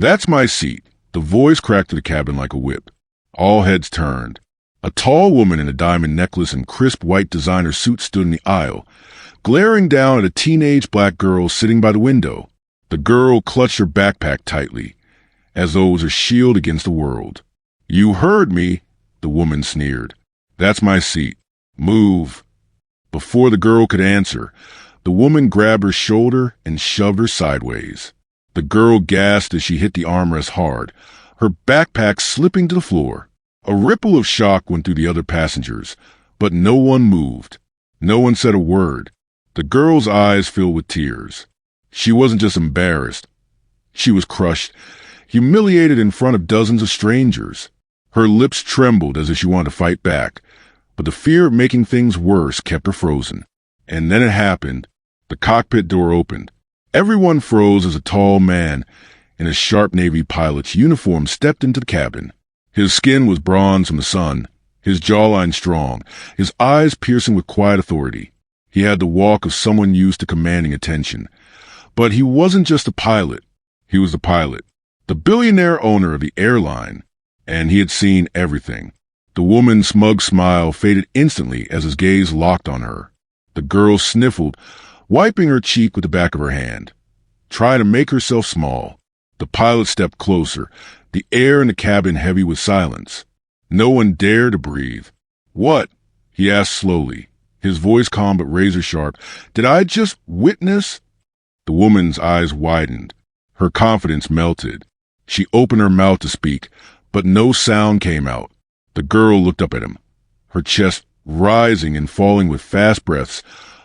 "That's my seat." The voice cracked through the cabin like a whip. All heads turned. A tall woman in a diamond necklace and crisp white designer suit stood in the aisle, glaring down at a teenage black girl sitting by the window. The girl clutched her backpack tightly, as though it was a shield against the world. "You heard me," the woman sneered. "That's my seat. Move." Before the girl could answer, the woman grabbed her shoulder and shoved her sideways. The girl gasped as she hit the armrest hard, her backpack slipping to the floor. A ripple of shock went through the other passengers, but no one moved. No one said a word. The girl's eyes filled with tears. She wasn't just embarrassed. She was crushed, humiliated in front of dozens of strangers. Her lips trembled as if she wanted to fight back, but the fear of making things worse kept her frozen. And then it happened. The cockpit door opened. Everyone froze as a tall man in a sharp Navy pilot's uniform stepped into the cabin. His skin was bronze from the sun, his jawline strong, his eyes piercing with quiet authority. He had the walk of someone used to commanding attention. But he wasn't just a pilot. He was the pilot, the billionaire owner of the airline, and he had seen everything. The woman's smug smile faded instantly as his gaze locked on her. The girl sniffled, wiping her cheek with the back of her hand, trying to make herself small. The pilot stepped closer, the air in the cabin heavy with silence. No one dared to breathe. "What?" he asked slowly, his voice calm but razor-sharp. "Did I just witness?" The woman's eyes widened. Her confidence melted. She opened her mouth to speak, but no sound came out. The girl looked up at him, her chest rising and falling with fast breaths,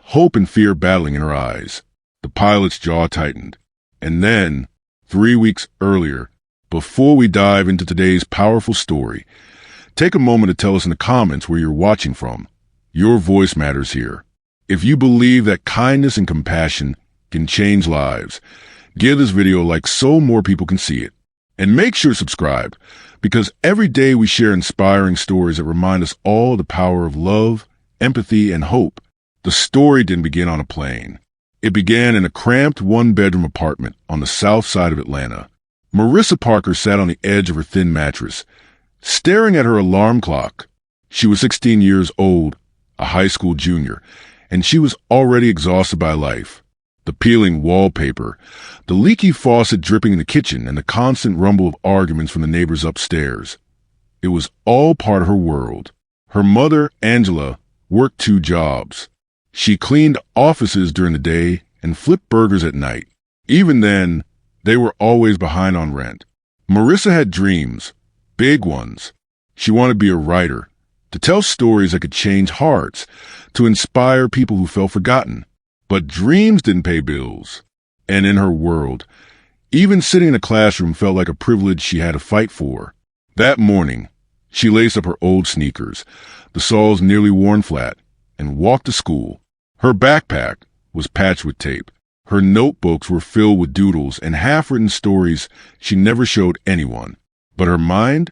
hope and fear battling in her eyes. The pilot's jaw tightened. And then, 3 weeks earlier, before we dive into today's powerful story, take a moment to tell us in the comments where you're watching from. Your voice matters here. If you believe that kindness and compassion can change lives, give this video a like so more people can see it. And make sure to subscribe, because every day we share inspiring stories that remind us all the power of love, empathy, and hope. The story didn't begin on a plane. It began in a cramped one-bedroom apartment on the south side of Atlanta. Marissa Parker sat on the edge of her thin mattress, staring at her alarm clock. She was 16 years old, a high school junior, and she was already exhausted by life. The peeling wallpaper, the leaky faucet dripping in the kitchen, and the constant rumble of arguments from the neighbors upstairs. It was all part of her world. Her mother, Angela, worked 2 jobs. She cleaned offices during the day and flipped burgers at night. Even then, they were always behind on rent. Marissa had dreams, big ones. She wanted to be a writer, to tell stories that could change hearts, to inspire people who felt forgotten. But dreams didn't pay bills. And in her world, even sitting in a classroom felt like a privilege she had to fight for. That morning, she laced up her old sneakers, the soles nearly worn flat, and walked to school. Her backpack was patched with tape. Her notebooks were filled with doodles and half-written stories she never showed anyone. But her mind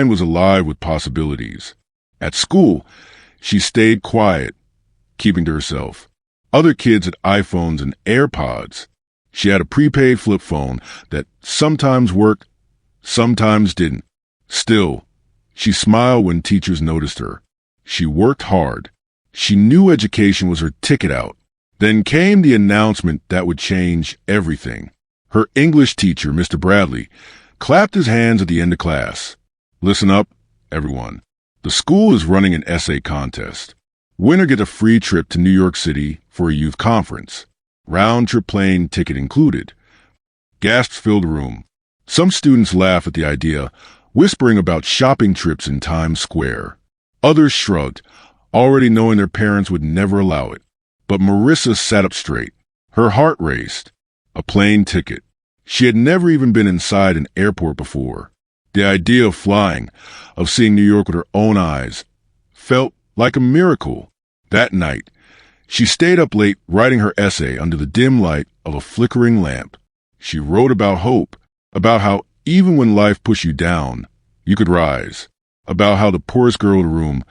was alive with possibilities. At school, she stayed quiet, keeping to herself. Other kids had iPhones and AirPods. She had a prepaid flip phone that sometimes worked, sometimes didn't. Still, she smiled when teachers noticed her. She worked hard. She knew education was her ticket out. Then came the announcement that would change everything. Her English teacher, Mr. Bradley, clapped his hands at the end of class. "Listen up, everyone. The school is running an essay contest. Winner gets a free trip to New York City for a youth conference. Round-trip plane ticket included." Gasps filled the room. Some students laughed at the idea, whispering about shopping trips in Times Square. Others shrugged, already knowing their parents would never allow it. But Marissa sat up straight. Her heart raced. A plane ticket. She had never even been inside an airport before. The idea of flying, of seeing New York with her own eyes, felt like a miracle. That night, she stayed up late writing her essay under the dim light of a flickering lamp. She wrote about hope, about how even when life pushed you down, you could rise, about how the poorest girl in the room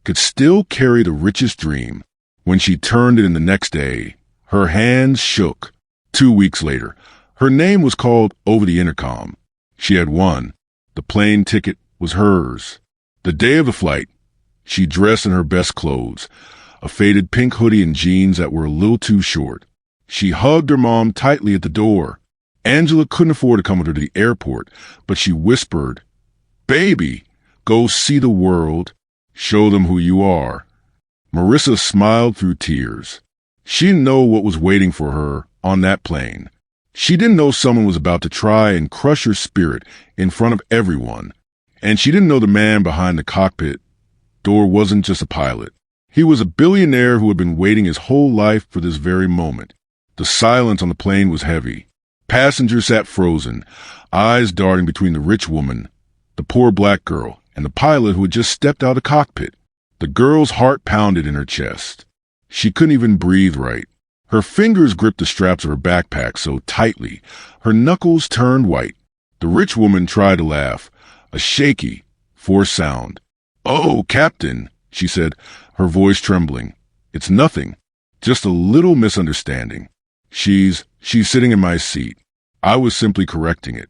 could still carry the richest dream. When she turned it in the next day, her hands shook. 2 weeks later, Her name was called over the intercom. She had won. The plane ticket was hers. The day of the flight, she dressed in her best clothes, a faded pink hoodie and jeans that were a little too short. She hugged her mom tightly at the door. Angela couldn't afford to come with her to the airport, but she whispered, "Baby, go see the world. Show them who you are." Marissa smiled through tears. She didn't know what was waiting for her on that plane. She didn't know someone was about to try and crush her spirit in front of everyone. And she didn't know the man behind the cockpit door wasn't just a pilot. He was a billionaire who had been waiting his whole life for this very moment. The silence on the plane was heavy. Passengers sat frozen, eyes darting between the rich woman, the poor black girl, and the pilot who had just stepped out of the cockpit. The girl's heart pounded in her chest. She couldn't even breathe right. Her fingers gripped the straps of her backpack so tightly, her knuckles turned white. The rich woman tried to laugh, a shaky, forced sound. "Oh, Captain," she said, her voice trembling. "It's nothing. Just a little misunderstanding. She's sitting in my seat. I was simply correcting it."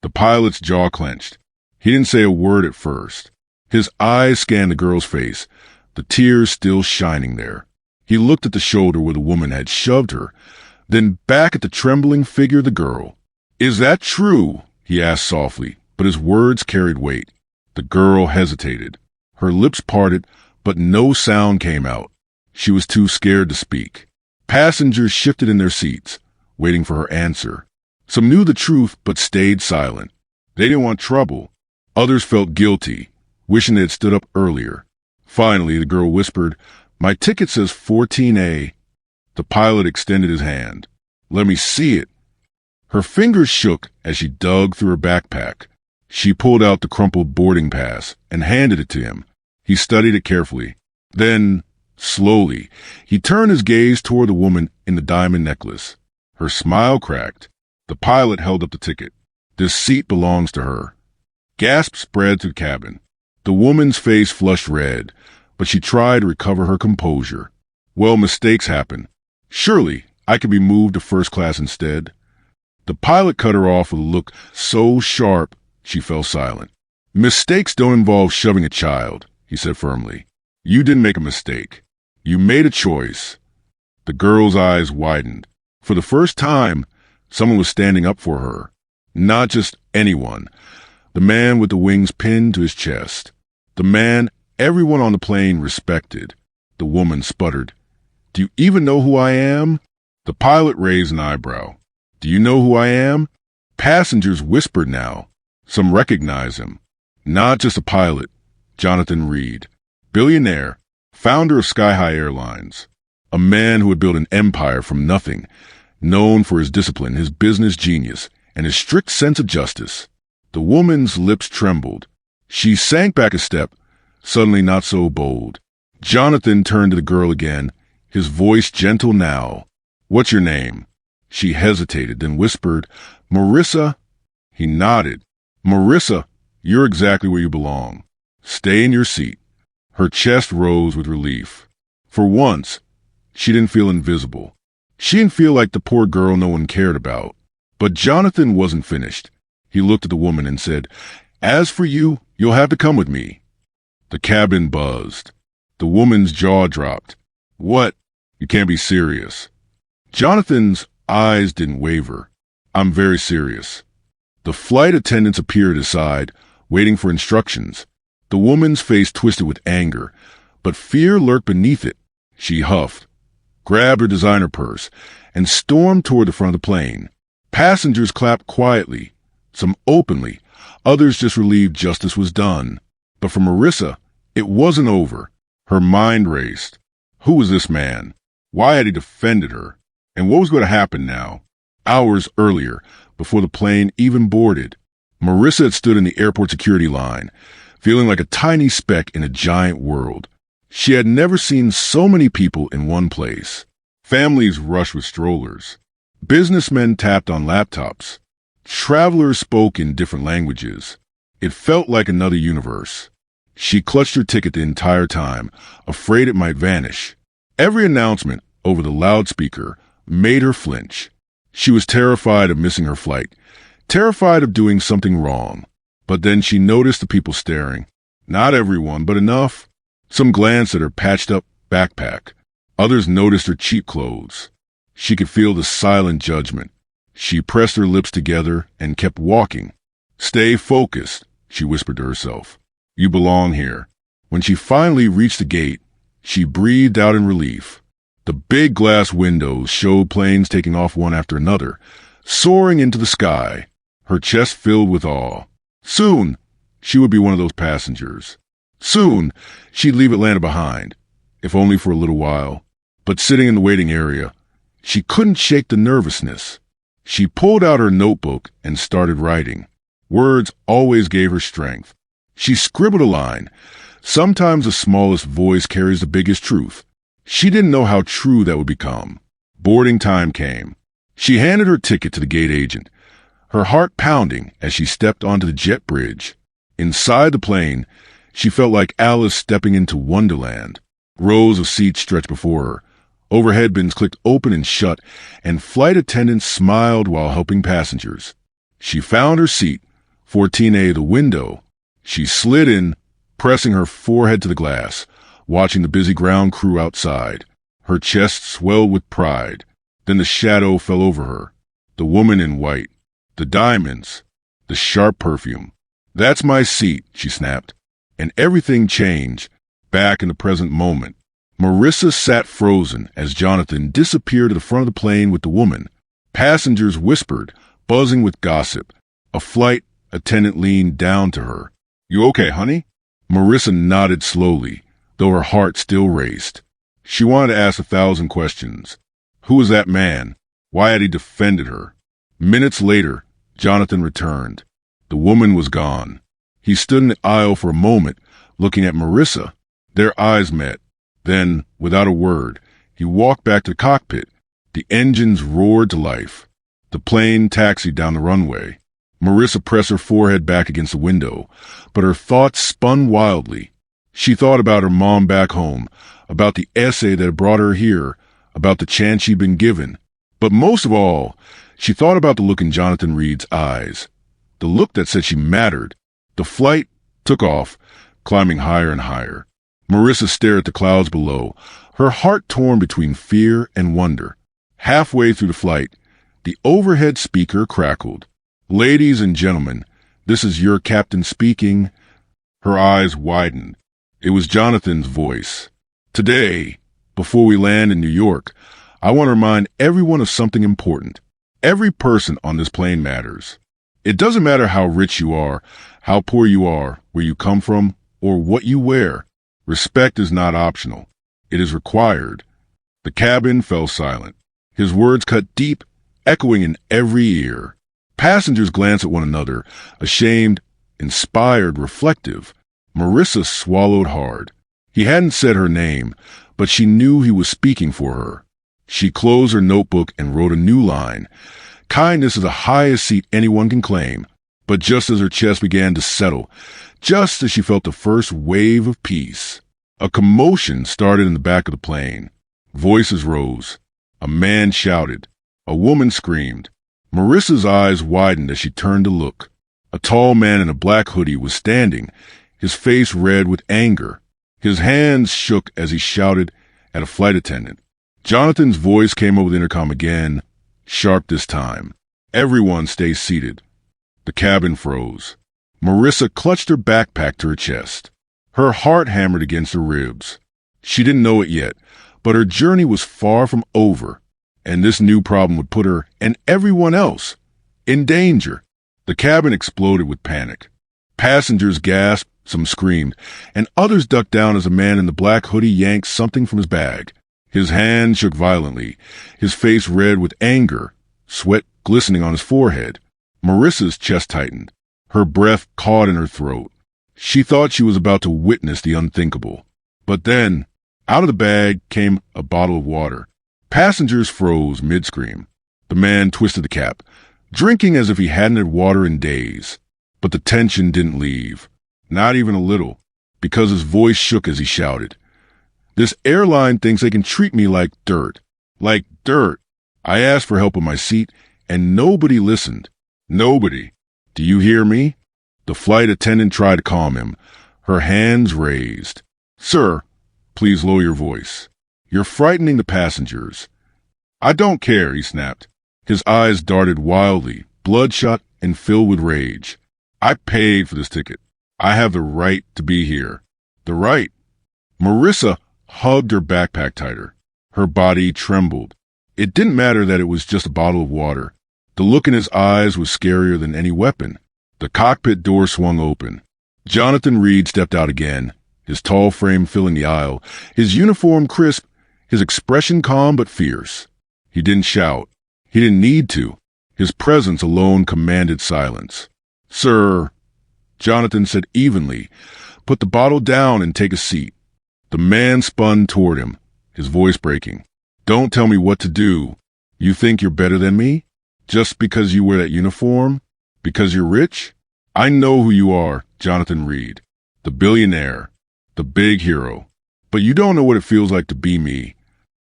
The pilot's jaw clenched. He didn't say a word at first. His eyes scanned the girl's face, the tears still shining there. He looked at the shoulder where the woman had shoved her, then back at the trembling figure of the girl. "Is that true?" he asked softly, but his words carried weight. The girl hesitated. Her lips parted, but no sound came out. She was too scared to speak. Passengers shifted in their seats, waiting for her answer. Some knew the truth but stayed silent. They didn't want trouble. Others felt guilty, wishing they had stood up earlier. Finally, the girl whispered, "My ticket says 14A. The pilot extended his hand. "Let me see it." Her fingers shook as she dug through her backpack. She pulled out the crumpled boarding pass and handed it to him. He studied it carefully. Then, slowly, he turned his gaze toward the woman in the diamond necklace. Her smile cracked. The pilot held up the ticket. "This seat belongs to her." Gasps spread through the cabin. The woman's face flushed red, but she tried to recover her composure. "Well, mistakes happen. Surely I could be moved to first class instead." The pilot cut her off with a look so sharp she fell silent. "Mistakes don't involve shoving a child," he said firmly. "You didn't make a mistake. You made a choice." The girl's eyes widened. For the first time, someone was standing up for her. Not just anyone. The man with the wings pinned to his chest. The man everyone on the plane respected. The woman sputtered, "Do you even know who I am?" The pilot raised an eyebrow. "Do you know who I am?" Passengers whispered now. Some recognized him. Not just a pilot. Jonathan Reed, billionaire, founder of Sky High Airlines. A man who had built an empire from nothing, known for his discipline, his business genius, and his strict sense of justice. The woman's lips trembled. She sank back a step, suddenly not so bold. Jonathan turned to the girl again, his voice gentle now. "What's your name?" She hesitated, then whispered, "Marissa." He nodded. "Marissa, you're exactly where you belong. Stay in your seat." Her chest rose with relief. For once, she didn't feel invisible. She didn't feel like the poor girl no one cared about. But Jonathan wasn't finished. He looked at the woman and said, "As for you, you'll have to come with me." The cabin buzzed. The woman's jaw dropped. "What? You can't be serious." Jonathan's eyes didn't waver. "I'm very serious." The flight attendants appeared at his side, waiting for instructions. The woman's face twisted with anger, but fear lurked beneath it. She huffed, grabbed her designer purse, and stormed toward the front of the plane. Passengers clapped quietly, some openly, others just relieved justice was done. But for Marissa, it wasn't over. Her mind raced. Who was this man? Why had he defended her? And what was going to happen now? Hours earlier, before the plane even boarded, Marissa had stood in the airport security line, feeling like a tiny speck in a giant world. She had never seen so many people in one place. Families rushed with strollers. Businessmen tapped on laptops. Travelers spoke in different languages. It felt like another universe. She clutched her ticket the entire time, afraid it might vanish. Every announcement over the loudspeaker made her flinch. She was terrified of missing her flight, terrified of doing something wrong. But then she noticed the people staring. Not everyone, but enough. Some glanced at her patched-up backpack. Others noticed her cheap clothes. She could feel the silent judgment. She pressed her lips together and kept walking. "Stay focused," she whispered to herself. "You belong here." When she finally reached the gate, she breathed out in relief. The big glass windows showed planes taking off one after another, soaring into the sky. Her chest filled with awe. Soon, she would be one of those passengers. Soon, she'd leave Atlanta behind, if only for a little while. But sitting in the waiting area, she couldn't shake the nervousness. She pulled out her notebook and started writing. Words always gave her strength. She scribbled a line. Sometimes the smallest voice carries the biggest truth. She didn't know how true that would become. Boarding time came. She handed her ticket to the gate agent, her heart pounding as she stepped onto the jet bridge. Inside the plane, she felt like Alice stepping into Wonderland. Rows of seats stretched before her. Overhead bins clicked open and shut, and flight attendants smiled while helping passengers. She found her seat, 14A, the window. She slid in, pressing her forehead to the glass, watching the busy ground crew outside. Her chest swelled with pride. Then the shadow fell over her. The woman in white. The diamonds. The sharp perfume. "That's my seat," she snapped. And everything changed, back in the present moment. Marissa sat frozen as Jonathan disappeared to the front of the plane with the woman. Passengers whispered, buzzing with gossip. A flight attendant leaned down to her. "You okay, honey?" Marissa nodded slowly, though her heart still raced. She wanted to ask 1,000 questions. Who was that man? Why had he defended her? Minutes later, Jonathan returned. The woman was gone. He stood in the aisle for a moment, looking at Marissa. Their eyes met. Then, without a word, he walked back to the cockpit. The engines roared to life. The plane taxied down the runway. Marissa pressed her forehead back against the window, but her thoughts spun wildly. She thought about her mom back home, about the essay that had brought her here, about the chance she'd been given. But most of all, she thought about the look in Jonathan Reed's eyes, the look that said she mattered. The flight took off, climbing higher and higher. Marissa stared at the clouds below, her heart torn between fear and wonder. Halfway through the flight, the overhead speaker crackled. "Ladies and gentlemen, this is your captain speaking." Her eyes widened. It was Jonathan's voice. "Today, before we land in New York, I want to remind everyone of something important. Every person on this plane matters. It doesn't matter how rich you are, how poor you are, where you come from, or what you wear. Respect is not optional. It is required." The cabin fell silent. His words cut deep, echoing in every ear. Passengers glanced at one another, ashamed, inspired, reflective. Marissa swallowed hard. He hadn't said her name, but she knew he was speaking for her. She closed her notebook and wrote a new line. Kindness is the highest seat anyone can claim. But just as her chest began to settle, just as she felt the first wave of peace, a commotion started in the back of the plane. Voices rose. A man shouted. A woman screamed. Marissa's eyes widened as she turned to look. A tall man in a black hoodie was standing, his face red with anger. His hands shook as he shouted at a flight attendant. Jonathan's voice came over the intercom again, sharp this time. "Everyone stay seated." The cabin froze. Marissa clutched her backpack to her chest. Her heart hammered against her ribs. She didn't know it yet, but her journey was far from over, and this new problem would put her and everyone else in danger. The cabin exploded with panic. Passengers gasped, some screamed, and others ducked down as a man in the black hoodie yanked something from his bag. His hand shook violently, his face red with anger, sweat glistening on his forehead. Marissa's chest tightened. Her breath caught in her throat. She thought she was about to witness the unthinkable. But then, out of the bag came a bottle of water. Passengers froze mid-scream. The man twisted the cap, drinking as if he hadn't had water in days. But the tension didn't leave. Not even a little, because his voice shook as he shouted. "This airline thinks they can treat me like dirt. Like dirt. I asked for help with my seat, and nobody listened. Nobody. Do you hear me? The flight attendant tried to calm him, her hands raised. Sir, please lower your voice. You're frightening the passengers. I don't care, he snapped. His eyes darted wildly, bloodshot and filled with rage. I paid for this ticket. I have the right to be here. The right. Marissa hugged her backpack tighter. Her body trembled. It didn't matter that it was just a bottle of water. The look in his eyes was scarier than any weapon. The cockpit door swung open. Jonathan Reed stepped out again, his tall frame filling the aisle, his uniform crisp, his expression calm but fierce. He didn't shout. He didn't need to. His presence alone commanded silence. Sir, Jonathan said evenly, put the bottle down and take a seat. The man spun toward him, his voice breaking. Don't tell me what to do. You think you're better than me? Just because you wear that uniform? Because you're rich? I know who you are, Jonathan Reed. The billionaire. The big hero. But you don't know what it feels like to be me.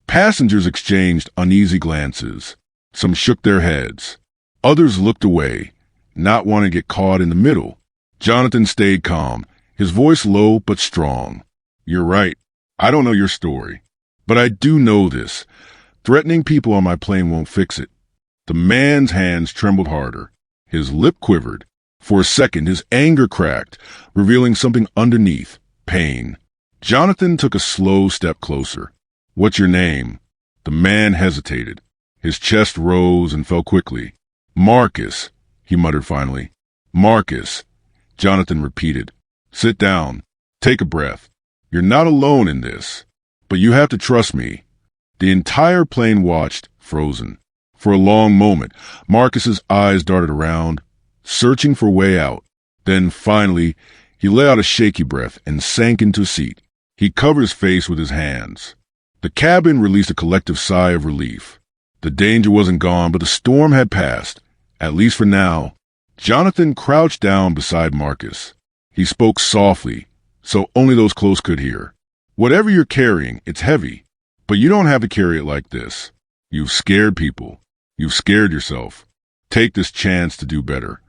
Passengers exchanged uneasy glances. Some shook their heads. Others looked away, not wanting to get caught in the middle. Jonathan stayed calm, his voice low but strong. You're right. I don't know your story. But I do know this. Threatening people on my plane won't fix it. The man's hands trembled harder. His lip quivered. For a second, his anger cracked, revealing something underneath, pain. Jonathan took a slow step closer. What's your name? The man hesitated. His chest rose and fell quickly. Marcus, he muttered finally. Marcus, Jonathan repeated. Sit down. Take a breath. You're not alone in this. But you have to trust me. The entire plane watched, frozen. For a long moment, Marcus's eyes darted around, searching for a way out. Then, finally, he let out a shaky breath and sank into a seat. He covered his face with his hands. The cabin released a collective sigh of relief. The danger wasn't gone, but the storm had passed, at least for now. Jonathan crouched down beside Marcus. He spoke softly, so only those close could hear. Whatever you're carrying, it's heavy, but you don't have to carry it like this. You've scared people. You've scared yourself. Take this chance to do better.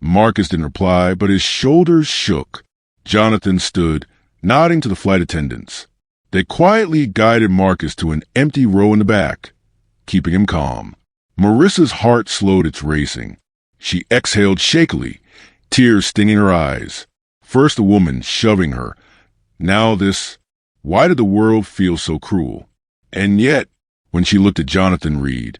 Marcus didn't reply, but his shoulders shook. Jonathan stood, nodding to the flight attendants. They quietly guided Marcus to an empty row in the back, keeping him calm. Marissa's heart slowed its racing. She exhaled shakily, tears stinging her eyes. First the woman shoving her. Now this. Why did the world feel so cruel? And yet, when she looked at Jonathan Reed,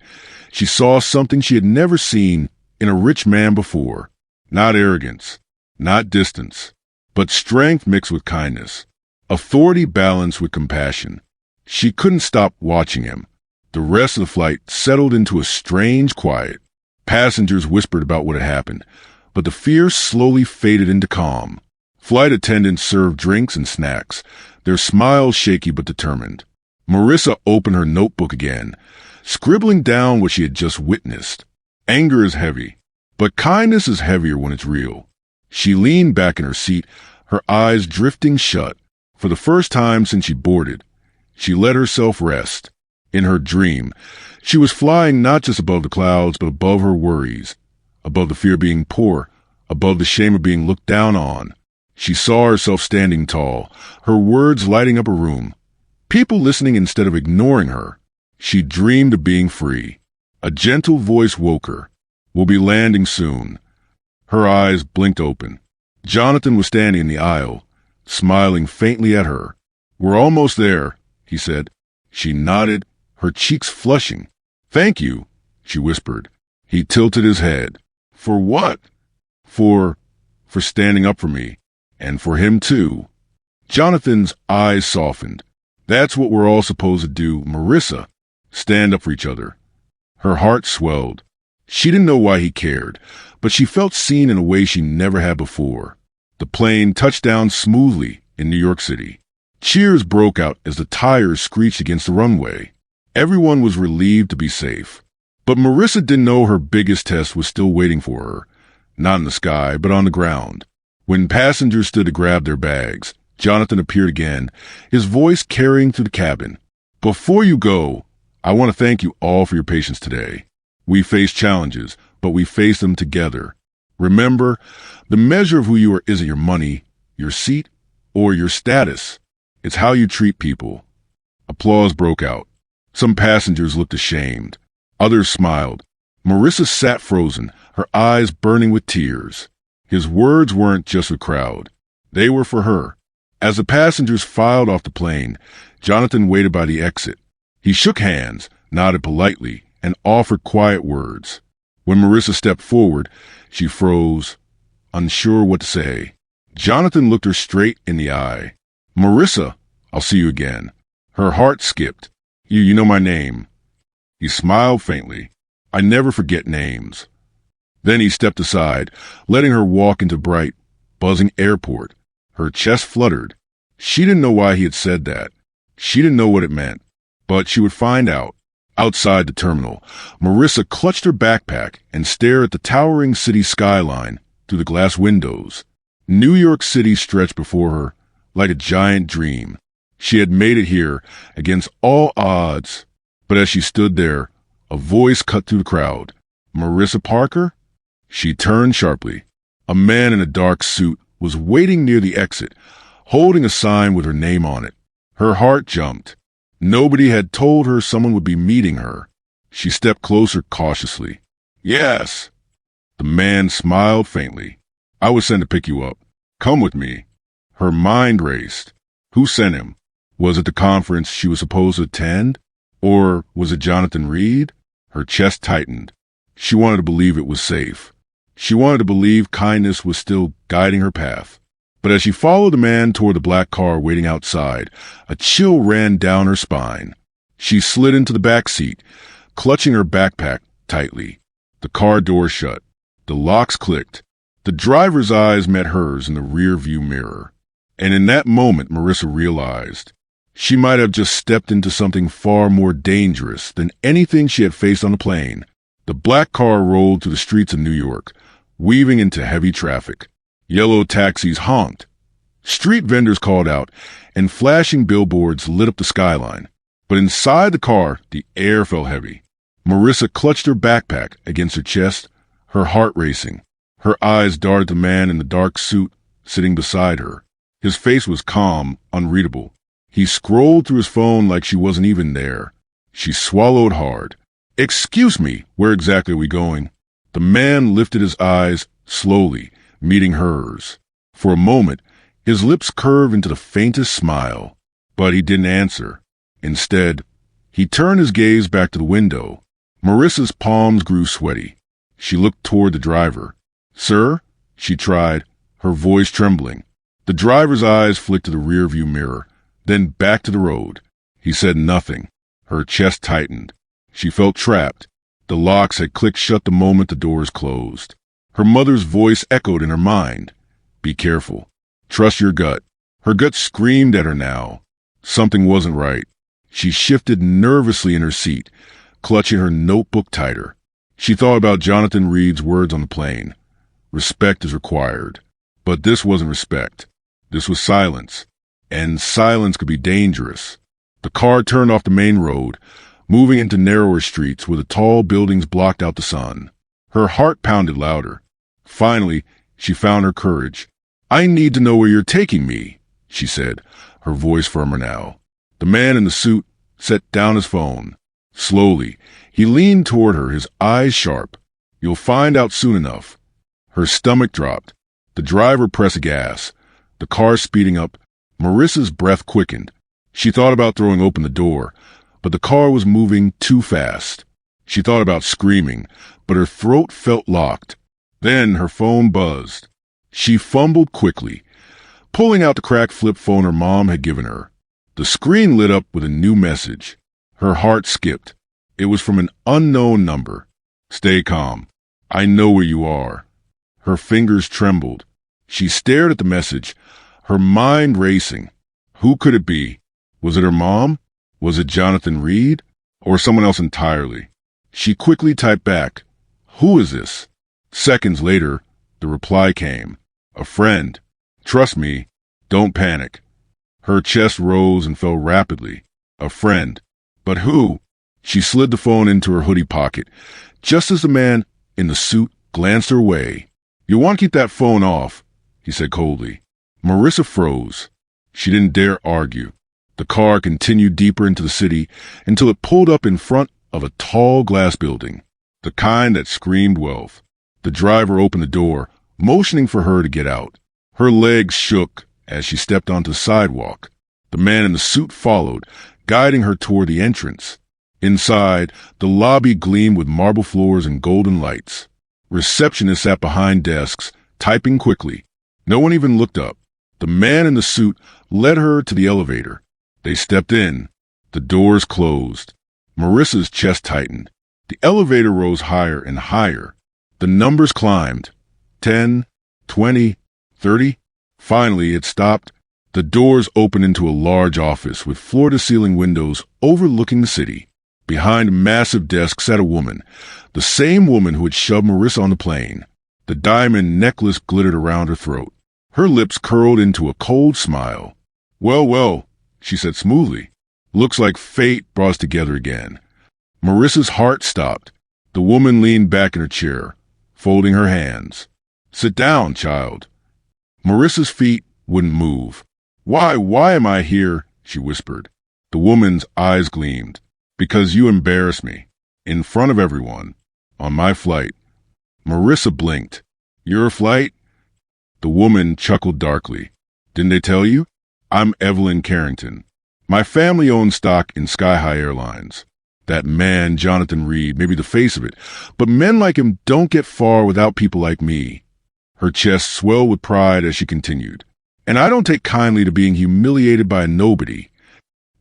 she saw something she had never seen in a rich man before. Not arrogance, not distance, but strength mixed with kindness. Authority balanced with compassion. She couldn't stop watching him. The rest of the flight settled into a strange quiet. Passengers whispered about what had happened, but the fear slowly faded into calm. Flight attendants served drinks and snacks, their smiles shaky but determined. Marissa opened her notebook again, scribbling down what she had just witnessed. Anger is heavy, but kindness is heavier when it's real. She leaned back in her seat, her eyes drifting shut. For the first time since she boarded, she let herself rest. In her dream, she was flying not just above the clouds, but above her worries, above the fear of being poor, above the shame of being looked down on. She saw herself standing tall, her words lighting up a room, people listening instead of ignoring her. She dreamed of being free. A gentle voice woke her. We'll be landing soon. Her eyes blinked open. Jonathan was standing in the aisle, smiling faintly at her. We're almost there, he said. She nodded, her cheeks flushing. Thank you, she whispered. He tilted his head. For what? For standing up for me. And for him too. Jonathan's eyes softened. That's what we're all supposed to do, Marissa. Stand up for each other. Her heart swelled. She didn't know why he cared, but she felt seen in a way she never had before. The plane touched down smoothly in New York City. Cheers broke out as the tires screeched against the runway. Everyone was relieved to be safe. But Marissa didn't know her biggest test was still waiting for her. Not in the sky, but on the ground. When passengers stood to grab their bags, Jonathan appeared again, his voice carrying through the cabin. Before you go, I want to thank you all for your patience today. We face challenges, but we face them together. Remember, the measure of who you are isn't your money, your seat, or your status. It's how you treat people. Applause broke out. Some passengers looked ashamed. Others smiled. Marissa sat frozen, her eyes burning with tears. His words weren't just for the crowd. They were for her. As the passengers filed off the plane, Jonathan waited by the exit. He shook hands, nodded politely, and offered quiet words. When Marissa stepped forward, she froze, unsure what to say. Jonathan looked her straight in the eye. "Marissa, I'll see you again." Her heart skipped. You know my name." He smiled faintly. "I never forget names." Then he stepped aside, letting her walk into bright, buzzing airport. Her chest fluttered. She didn't know why he had said that. She didn't know what it meant. But she would find out. Outside the terminal, Marissa clutched her backpack and stared at the towering city skyline through the glass windows. New York City stretched before her like a giant dream. She had made it here against all odds. But as she stood there, a voice cut through the crowd. "Marissa Parker?" She turned sharply. A man in a dark suit was waiting near the exit, holding a sign with her name on it. Her heart jumped. Nobody had told her someone would be meeting her. She stepped closer cautiously. "Yes." The man smiled faintly. "I was sent to pick you up. Come with me." Her mind raced. Who sent him? Was it the conference she was supposed to attend? Or was it Jonathan Reed? Her chest tightened. She wanted to believe it was safe. She wanted to believe kindness was still guiding her path. But as she followed the man toward the black car waiting outside, a chill ran down her spine. She slid into the back seat, clutching her backpack tightly. The car door shut. The locks clicked. The driver's eyes met hers in the rear-view mirror. And in that moment, Marissa realized she might have just stepped into something far more dangerous than anything she had faced on the plane. The black car rolled through the streets of New York, weaving into heavy traffic. Yellow taxis honked. Street vendors called out, and flashing billboards lit up the skyline. But inside the car, the air felt heavy. Marissa clutched her backpack against her chest, her heart racing. Her eyes darted the man in the dark suit sitting beside her. His face was calm, unreadable. He scrolled through his phone like she wasn't even there. She swallowed hard. "Excuse me, where exactly are we going?" The man lifted his eyes slowly, meeting hers. For a moment, his lips curved into the faintest smile. But he didn't answer. Instead, he turned his gaze back to the window. Marissa's palms grew sweaty. She looked toward the driver. "Sir?" she tried, her voice trembling. The driver's eyes flicked to the rearview mirror, then back to the road. He said nothing. Her chest tightened. She felt trapped. The locks had clicked shut the moment the doors closed. Her mother's voice echoed in her mind. "Be careful. Trust your gut." Her gut screamed at her now. Something wasn't right. She shifted nervously in her seat, clutching her notebook tighter. She thought about Jonathan Reed's words on the plane. Respect is required. But this wasn't respect. This was silence. And silence could be dangerous. The car turned off the main road, moving into narrower streets where the tall buildings blocked out the sun. Her heart pounded louder. Finally, she found her courage. "I need to know where you're taking me," she said, her voice firmer now. The man in the suit set down his phone. Slowly, he leaned toward her, his eyes sharp. "You'll find out soon enough." Her stomach dropped. The driver pressed gas. The car speeding up. Marissa's breath quickened. She thought about throwing open the door, but the car was moving too fast. She thought about screaming, but her throat felt locked. Then her phone buzzed. She fumbled quickly, pulling out the cracked flip phone her mom had given her. The screen lit up with a new message. Her heart skipped. It was from an unknown number. "Stay calm. I know where you are." Her fingers trembled. She stared at the message, her mind racing. Who could it be? Was it her mom? Was it Jonathan Reed? Or someone else entirely? She quickly typed back, "Who is this?" Seconds later, the reply came. "A friend. Trust me. Don't panic." Her chest rose and fell rapidly. A friend. But who? She slid the phone into her hoodie pocket, just as the man in the suit glanced her way. "You want to keep that phone off," he said coldly. Marissa froze. She didn't dare argue. The car continued deeper into the city until it pulled up in front of a tall glass building, the kind that screamed wealth. The driver opened the door, motioning for her to get out. Her legs shook as she stepped onto the sidewalk. The man in the suit followed, guiding her toward the entrance. Inside, the lobby gleamed with marble floors and golden lights. Receptionists sat behind desks, typing quickly. No one even looked up. The man in the suit led her to the elevator. They stepped in. The doors closed. Marissa's chest tightened. The elevator rose higher and higher. The numbers climbed. 10, 20, 30. Finally, it stopped. The doors opened into a large office with floor-to-ceiling windows overlooking the city. Behind a massive desk sat a woman, the same woman who had shoved Marissa on the plane. The diamond necklace glittered around her throat. Her lips curled into a cold smile. "Well, well," she said smoothly. "Looks like fate brought us together again." Marissa's heart stopped. The woman leaned back in her chair, folding her hands. "Sit down, child." Marissa's feet wouldn't move. Why am I here?" she whispered. The woman's eyes gleamed. "Because you embarrassed me. In front of everyone. On my flight." Marissa blinked. "Your flight?" The woman chuckled darkly. "Didn't they tell you? I'm Evelyn Carrington. My family owns stock in Sky High Airlines. That man, Jonathan Reed, may be the face of it, but men like him don't get far without people like me." Her chest swelled with pride as she continued. "And I don't take kindly to being humiliated by a nobody."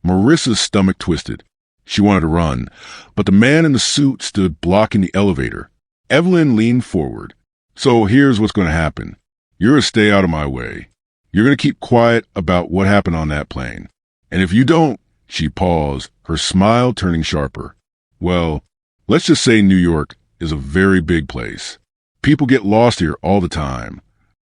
Marissa's stomach twisted. She wanted to run, but the man in the suit stood blocking the elevator. Evelyn leaned forward. "So here's what's going to happen. You're to stay out of my way. You're going to keep quiet about what happened on that plane. And if you don't—" She paused, her smile turning sharper. "Well, let's just say New York is a very big place. People get lost here all the time."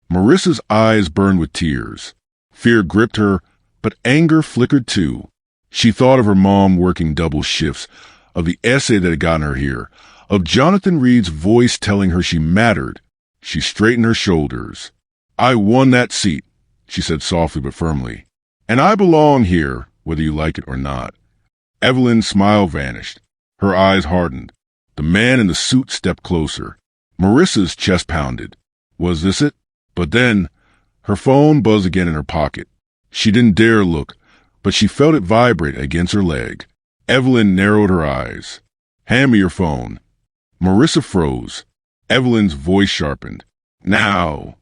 Marissa's eyes burned with tears. Fear gripped her, but anger flickered too. She thought of her mom working double shifts, of the essay that had gotten her here, of Jonathan Reed's voice telling her she mattered. She straightened her shoulders. "I won that seat," she said softly but firmly. "And I belong here, whether you like it or not." Evelyn's smile vanished. Her eyes hardened. The man in the suit stepped closer. Marissa's chest pounded. Was this it? But then, her phone buzzed again in her pocket. She didn't dare look, but she felt it vibrate against her leg. Evelyn narrowed her eyes. "Hand me your phone." Marissa froze. Evelyn's voice sharpened. "Now."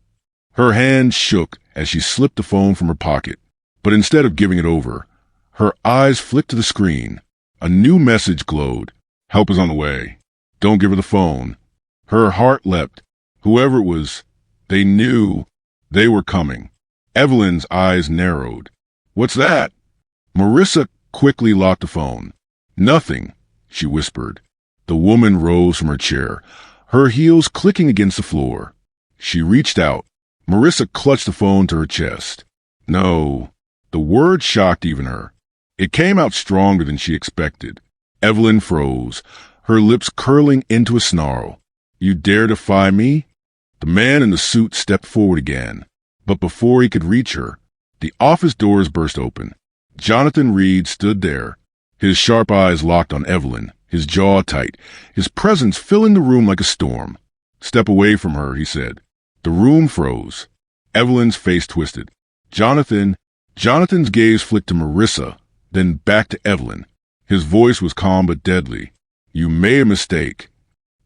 Her hand shook as she slipped the phone from her pocket. But instead of giving it over, her eyes flicked to the screen. A new message glowed. "Help is on the way. Don't give her the phone." Her heart leapt. Whoever it was, they knew they were coming. Evelyn's eyes narrowed. "What's that?" Marissa quickly locked the phone. "Nothing," she whispered. The woman rose from her chair, her heels clicking against the floor. She reached out. Marissa clutched the phone to her chest. "No." The word shocked even her. It came out stronger than she expected. Evelyn froze, her lips curling into a snarl. "You dare defy me?" The man in the suit stepped forward again. But before he could reach her, the office doors burst open. Jonathan Reed stood there, his sharp eyes locked on Evelyn, his jaw tight, his presence filling the room like a storm. "Step away from her," he said. The room froze. Evelyn's face twisted. Jonathan's gaze flicked to Marissa, then back to Evelyn. His voice was calm but deadly. "You made a mistake.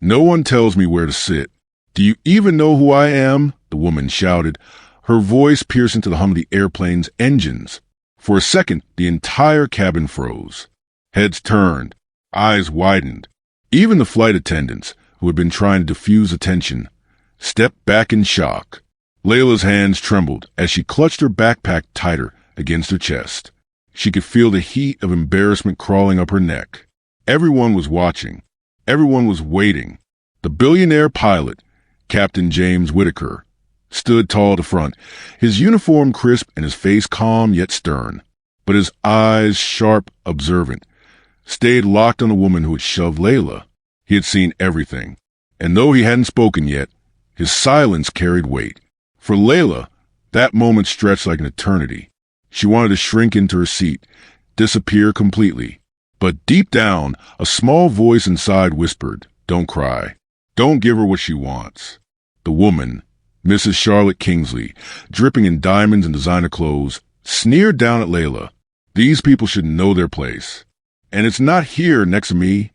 No one tells me where to sit." "Do you even know who I am?" the woman shouted, her voice piercing to the hum of the airplane's engines. For a second, the entire cabin froze. Heads turned, eyes widened. Even the flight attendants, who had been trying to diffuse the tension, stepped back in shock. Layla's hands trembled as she clutched her backpack tighter against her chest. She could feel the heat of embarrassment crawling up her neck. Everyone was watching. Everyone was waiting. The billionaire pilot, Captain James Whitaker, stood tall at the front, his uniform crisp and his face calm yet stern. But his eyes, sharp, observant, stayed locked on the woman who had shoved Layla. He had seen everything. And though he hadn't spoken yet, his silence carried weight. For Layla, that moment stretched like an eternity. She wanted to shrink into her seat, disappear completely. But deep down, a small voice inside whispered, "Don't cry. Don't give her what she wants." The woman, Mrs. Charlotte Kingsley, dripping in diamonds and designer clothes, sneered down at Layla. "These people should know their place. And it's not here next to me."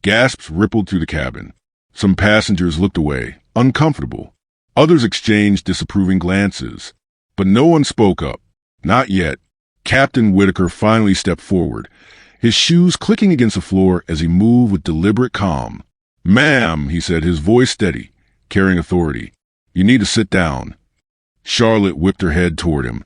Gasps rippled through the cabin. Some passengers looked away, uncomfortable. Others exchanged disapproving glances. But no one spoke up. Not yet. Captain Whitaker finally stepped forward, his shoes clicking against the floor as he moved with deliberate calm. "Ma'am," he said, his voice steady, carrying authority. "You need to sit down." Charlotte whipped her head toward him,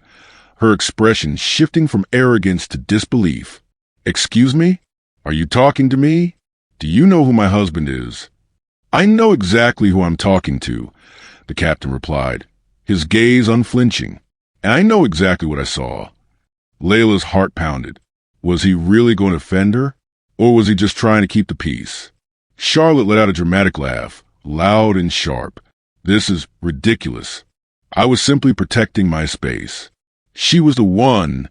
her expression shifting from arrogance to disbelief. "Excuse me? Are you talking to me? Do you know who my husband is?" "I know exactly who I'm talking to," the captain replied, his gaze unflinching. "And I know exactly what I saw." Layla's heart pounded. Was he really going to offend her? Or was he just trying to keep the peace? Charlotte let out a dramatic laugh, loud and sharp. "This is ridiculous. I was simply protecting my space." She was the one.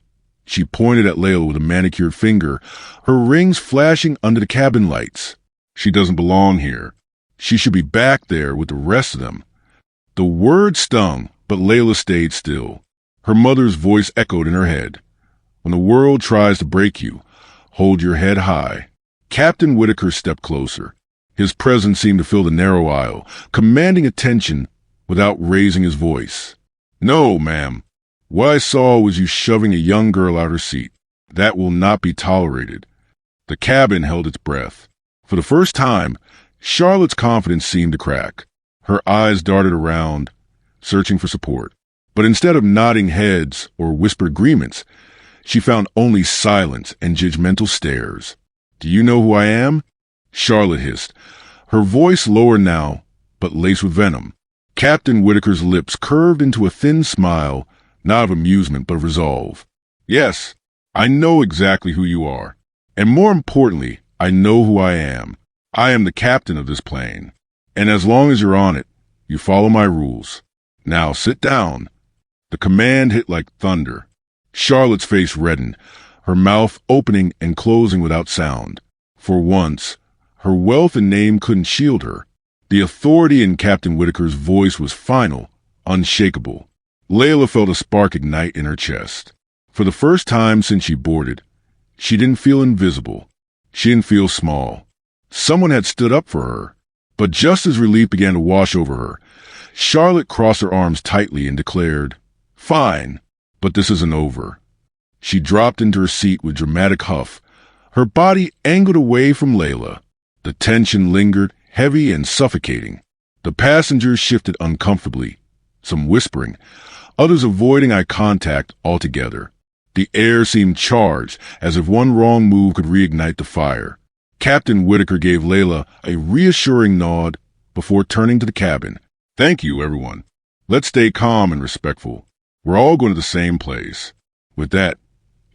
She pointed at Layla with a manicured finger, her rings flashing under the cabin lights. "She doesn't belong here. She should be back there with the rest of them." The word stung, but Layla stayed still. Her mother's voice echoed in her head. "When the world tries to break you, hold your head high." Captain Whitaker stepped closer. His presence seemed to fill the narrow aisle, commanding attention without raising his voice. "No, ma'am. What I saw was you shoving a young girl out her seat. That will not be tolerated." The cabin held its breath. For the first time, Charlotte's confidence seemed to crack. Her eyes darted around, searching for support. But instead of nodding heads or whispered agreements, she found only silence and judgmental stares. "Do you know who I am?" Charlotte hissed, her voice lower now, but laced with venom. Captain Whitaker's lips curved into a thin smile, not of amusement but of resolve. "Yes, I know exactly who you are. And more importantly, I know who I am. I am the captain of this plane. And as long as you're on it, you follow my rules. Now sit down." The command hit like thunder. Charlotte's face reddened, her mouth opening and closing without sound. For once, her wealth and name couldn't shield her. The authority in Captain Whitaker's voice was final, unshakable. Layla felt a spark ignite in her chest. For the first time since she boarded, she didn't feel invisible. She didn't feel small. Someone had stood up for her. But just as relief began to wash over her, Charlotte crossed her arms tightly and declared, "Fine, but this isn't over." She dropped into her seat with dramatic huff, her body angled away from Layla. The tension lingered, heavy and suffocating. The passengers shifted uncomfortably, some whispering, others avoiding eye contact altogether. The air seemed charged, as if one wrong move could reignite the fire. Captain Whitaker gave Layla a reassuring nod before turning to the cabin. "Thank you, everyone. Let's stay calm and respectful. We're all going to the same place." With that,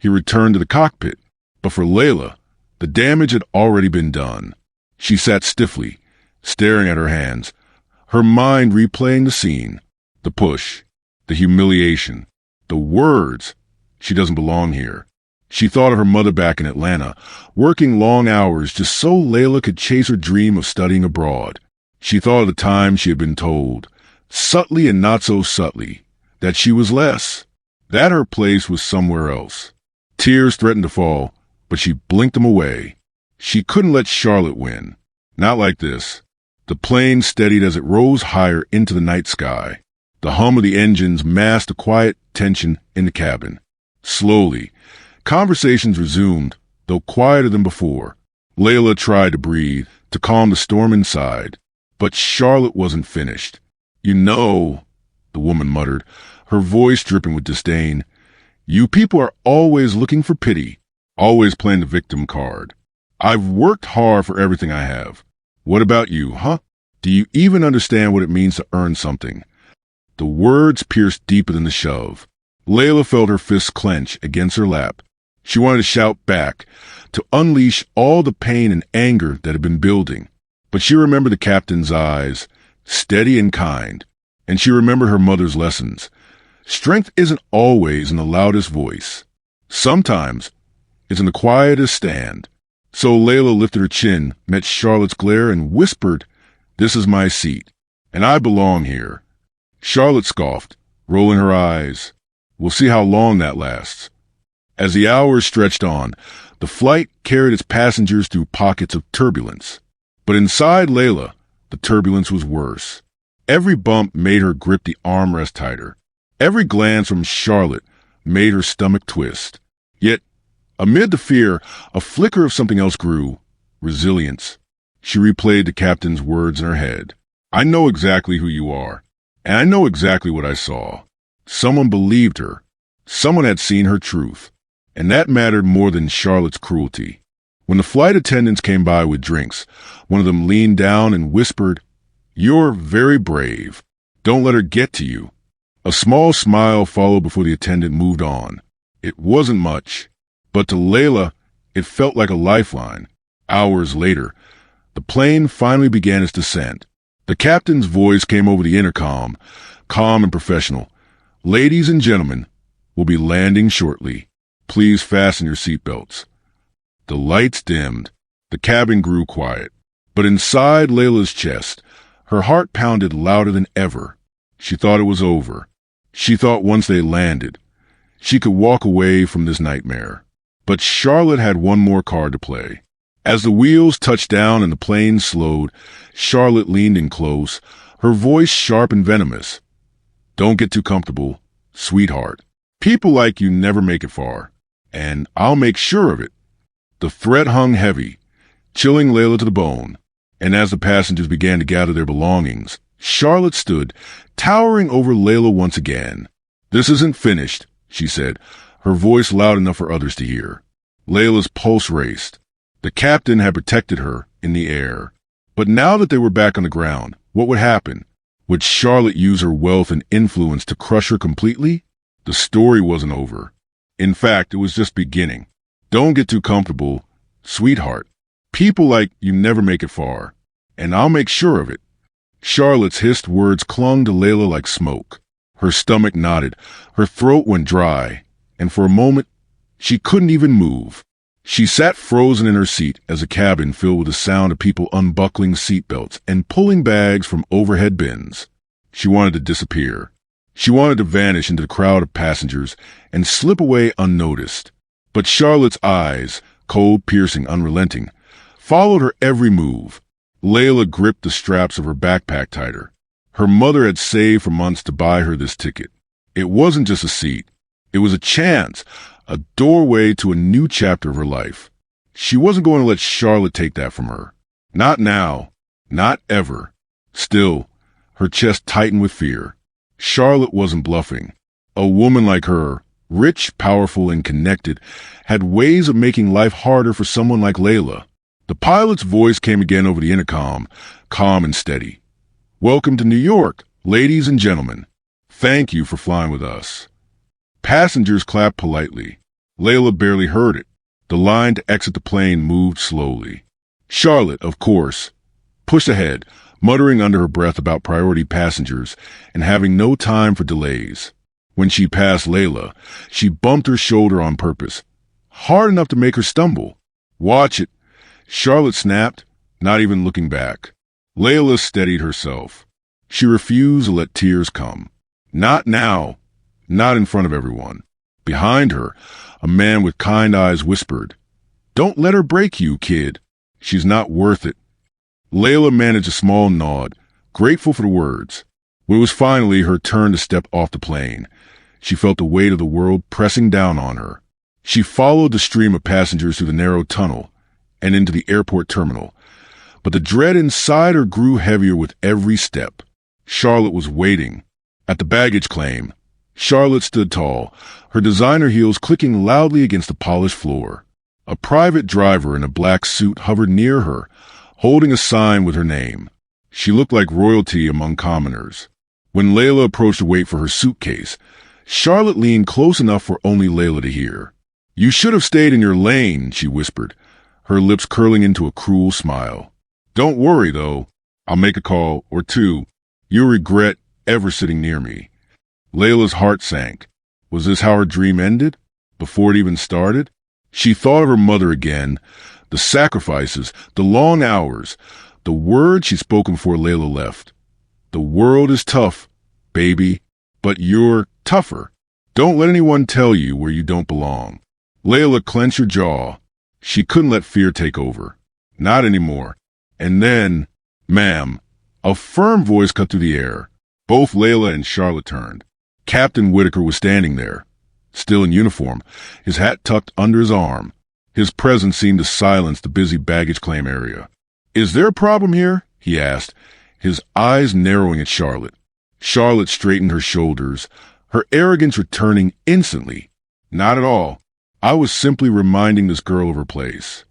he returned to the cockpit. But for Layla, the damage had already been done. She sat stiffly, staring at her hands, her mind replaying the scene, the push, the humiliation, the words, "She doesn't belong here." She thought of her mother back in Atlanta, working long hours just so Layla could chase her dream of studying abroad. She thought of the time she had been told, subtly and not so subtly, that she was less, that her place was somewhere else. Tears threatened to fall, but she blinked them away. She couldn't let Charlotte win. Not like this. The plane steadied as it rose higher into the night sky. The hum of the engines masked the quiet tension in the cabin. Slowly, conversations resumed, though quieter than before. Layla tried to breathe, to calm the storm inside. But Charlotte wasn't finished. "You know," the woman muttered, her voice dripping with disdain, "you people are always looking for pity, always playing the victim card. I've worked hard for everything I have. What about you, huh? Do you even understand what it means to earn something?" The words pierced deeper than the shove. Layla felt her fists clench against her lap. She wanted to shout back, to unleash all the pain and anger that had been building. But she remembered the captain's eyes, steady and kind, and she remembered her mother's lessons. Strength isn't always in the loudest voice. Sometimes it's in the quietest stand. So Layla lifted her chin, met Charlotte's glare, and whispered, "This is my seat, and I belong here." Charlotte scoffed, rolling her eyes. "We'll see how long that lasts." As the hours stretched on, the flight carried its passengers through pockets of turbulence. But inside Layla, the turbulence was worse. Every bump made her grip the armrest tighter. Every glance from Charlotte made her stomach twist. Yet, amid the fear, a flicker of something else grew: resilience. She replayed the captain's words in her head. "I know exactly who you are, and I know exactly what I saw." Someone believed her. Someone had seen her truth. And that mattered more than Charlotte's cruelty. When the flight attendants came by with drinks, one of them leaned down and whispered, "You're very brave. Don't let her get to you." A small smile followed before the attendant moved on. It wasn't much, but to Layla, it felt like a lifeline. Hours later, the plane finally began its descent. The captain's voice came over the intercom, calm and professional. "Ladies and gentlemen, we'll be landing shortly. Please fasten your seatbelts." The lights dimmed. The cabin grew quiet. But inside Layla's chest, her heart pounded louder than ever. She thought it was over. She thought once they landed, she could walk away from this nightmare. But Charlotte had one more card to play. As the wheels touched down and the plane slowed, Charlotte leaned in close, her voice sharp and venomous. "Don't get too comfortable, sweetheart. People like you never make it far. And I'll make sure of it." The threat hung heavy, chilling Layla to the bone. And as the passengers began to gather their belongings, Charlotte stood, towering over Layla once again. "This isn't finished," she said, her voice loud enough for others to hear. Layla's pulse raced. The captain had protected her in the air. But now that they were back on the ground, what would happen? Would Charlotte use her wealth and influence to crush her completely? The story wasn't over. In fact, it was just beginning. Don't get too comfortable, sweetheart. People like you never make it far, and I'll make sure of it. Charlotte's hissed words clung to Layla like smoke. Her stomach knotted, her throat went dry, and for a moment, she couldn't even move. She sat frozen in her seat as the cabin filled with the sound of people unbuckling seatbelts and pulling bags from overhead bins. She wanted to disappear. She wanted to vanish into the crowd of passengers and slip away unnoticed. But Charlotte's eyes, cold, piercing, unrelenting, followed her every move. Layla gripped the straps of her backpack tighter. Her mother had saved for months to buy her this ticket. It wasn't just a seat. It was a chance, a doorway to a new chapter of her life. She wasn't going to let Charlotte take that from her. Not now. Not ever. Still, her chest tightened with fear. Charlotte wasn't bluffing. A woman like her, rich, powerful, and connected, had ways of making life harder for someone like Layla. The pilot's voice came again over the intercom, calm and steady. "Welcome to New York, ladies and gentlemen. Thank you for flying with us." Passengers clapped politely. Layla barely heard it. The line to exit the plane moved slowly. Charlotte, of course, pushed ahead, muttering under her breath about priority passengers and having no time for delays. When she passed Layla, she bumped her shoulder on purpose, hard enough to make her stumble. "Watch it," Charlotte snapped, not even looking back. Layla steadied herself. She refused to let tears come. Not now. Not in front of everyone. Behind her, a man with kind eyes whispered, "Don't let her break you, kid. She's not worth it." Layla managed a small nod, grateful for the words. When it was finally her turn to step off the plane, she felt the weight of the world pressing down on her. She followed the stream of passengers through the narrow tunnel and into the airport terminal, but the dread inside her grew heavier with every step. Charlotte was waiting. At the baggage claim, Charlotte stood tall, her designer heels clicking loudly against the polished floor. A private driver in a black suit hovered near her, holding a sign with her name. She looked like royalty among commoners. When Layla approached to wait for her suitcase, Charlotte leaned close enough for only Layla to hear. "You should have stayed in your lane," she whispered, her lips curling into a cruel smile. Don't worry, though. I'll make a call or two. You'll regret ever sitting near me. Layla's heart sank. Was this how her dream ended? Before it even started? She thought of her mother again, the sacrifices, the long hours, the words she'd spoken before Layla left. The world is tough, baby, but you're tougher. Don't let anyone tell you where you don't belong. Layla clenched her jaw. She couldn't let fear take over. Not anymore. And then, ma'am, a firm voice cut through the air. Both Layla and Charlotte turned. Captain Whitaker was standing there, still in uniform, his hat tucked under his arm. His presence seemed to silence the busy baggage claim area. "Is there a problem here?" he asked, his eyes narrowing at Charlotte. Charlotte straightened her shoulders, her arrogance returning instantly. "Not at all. I was simply reminding this girl of her place."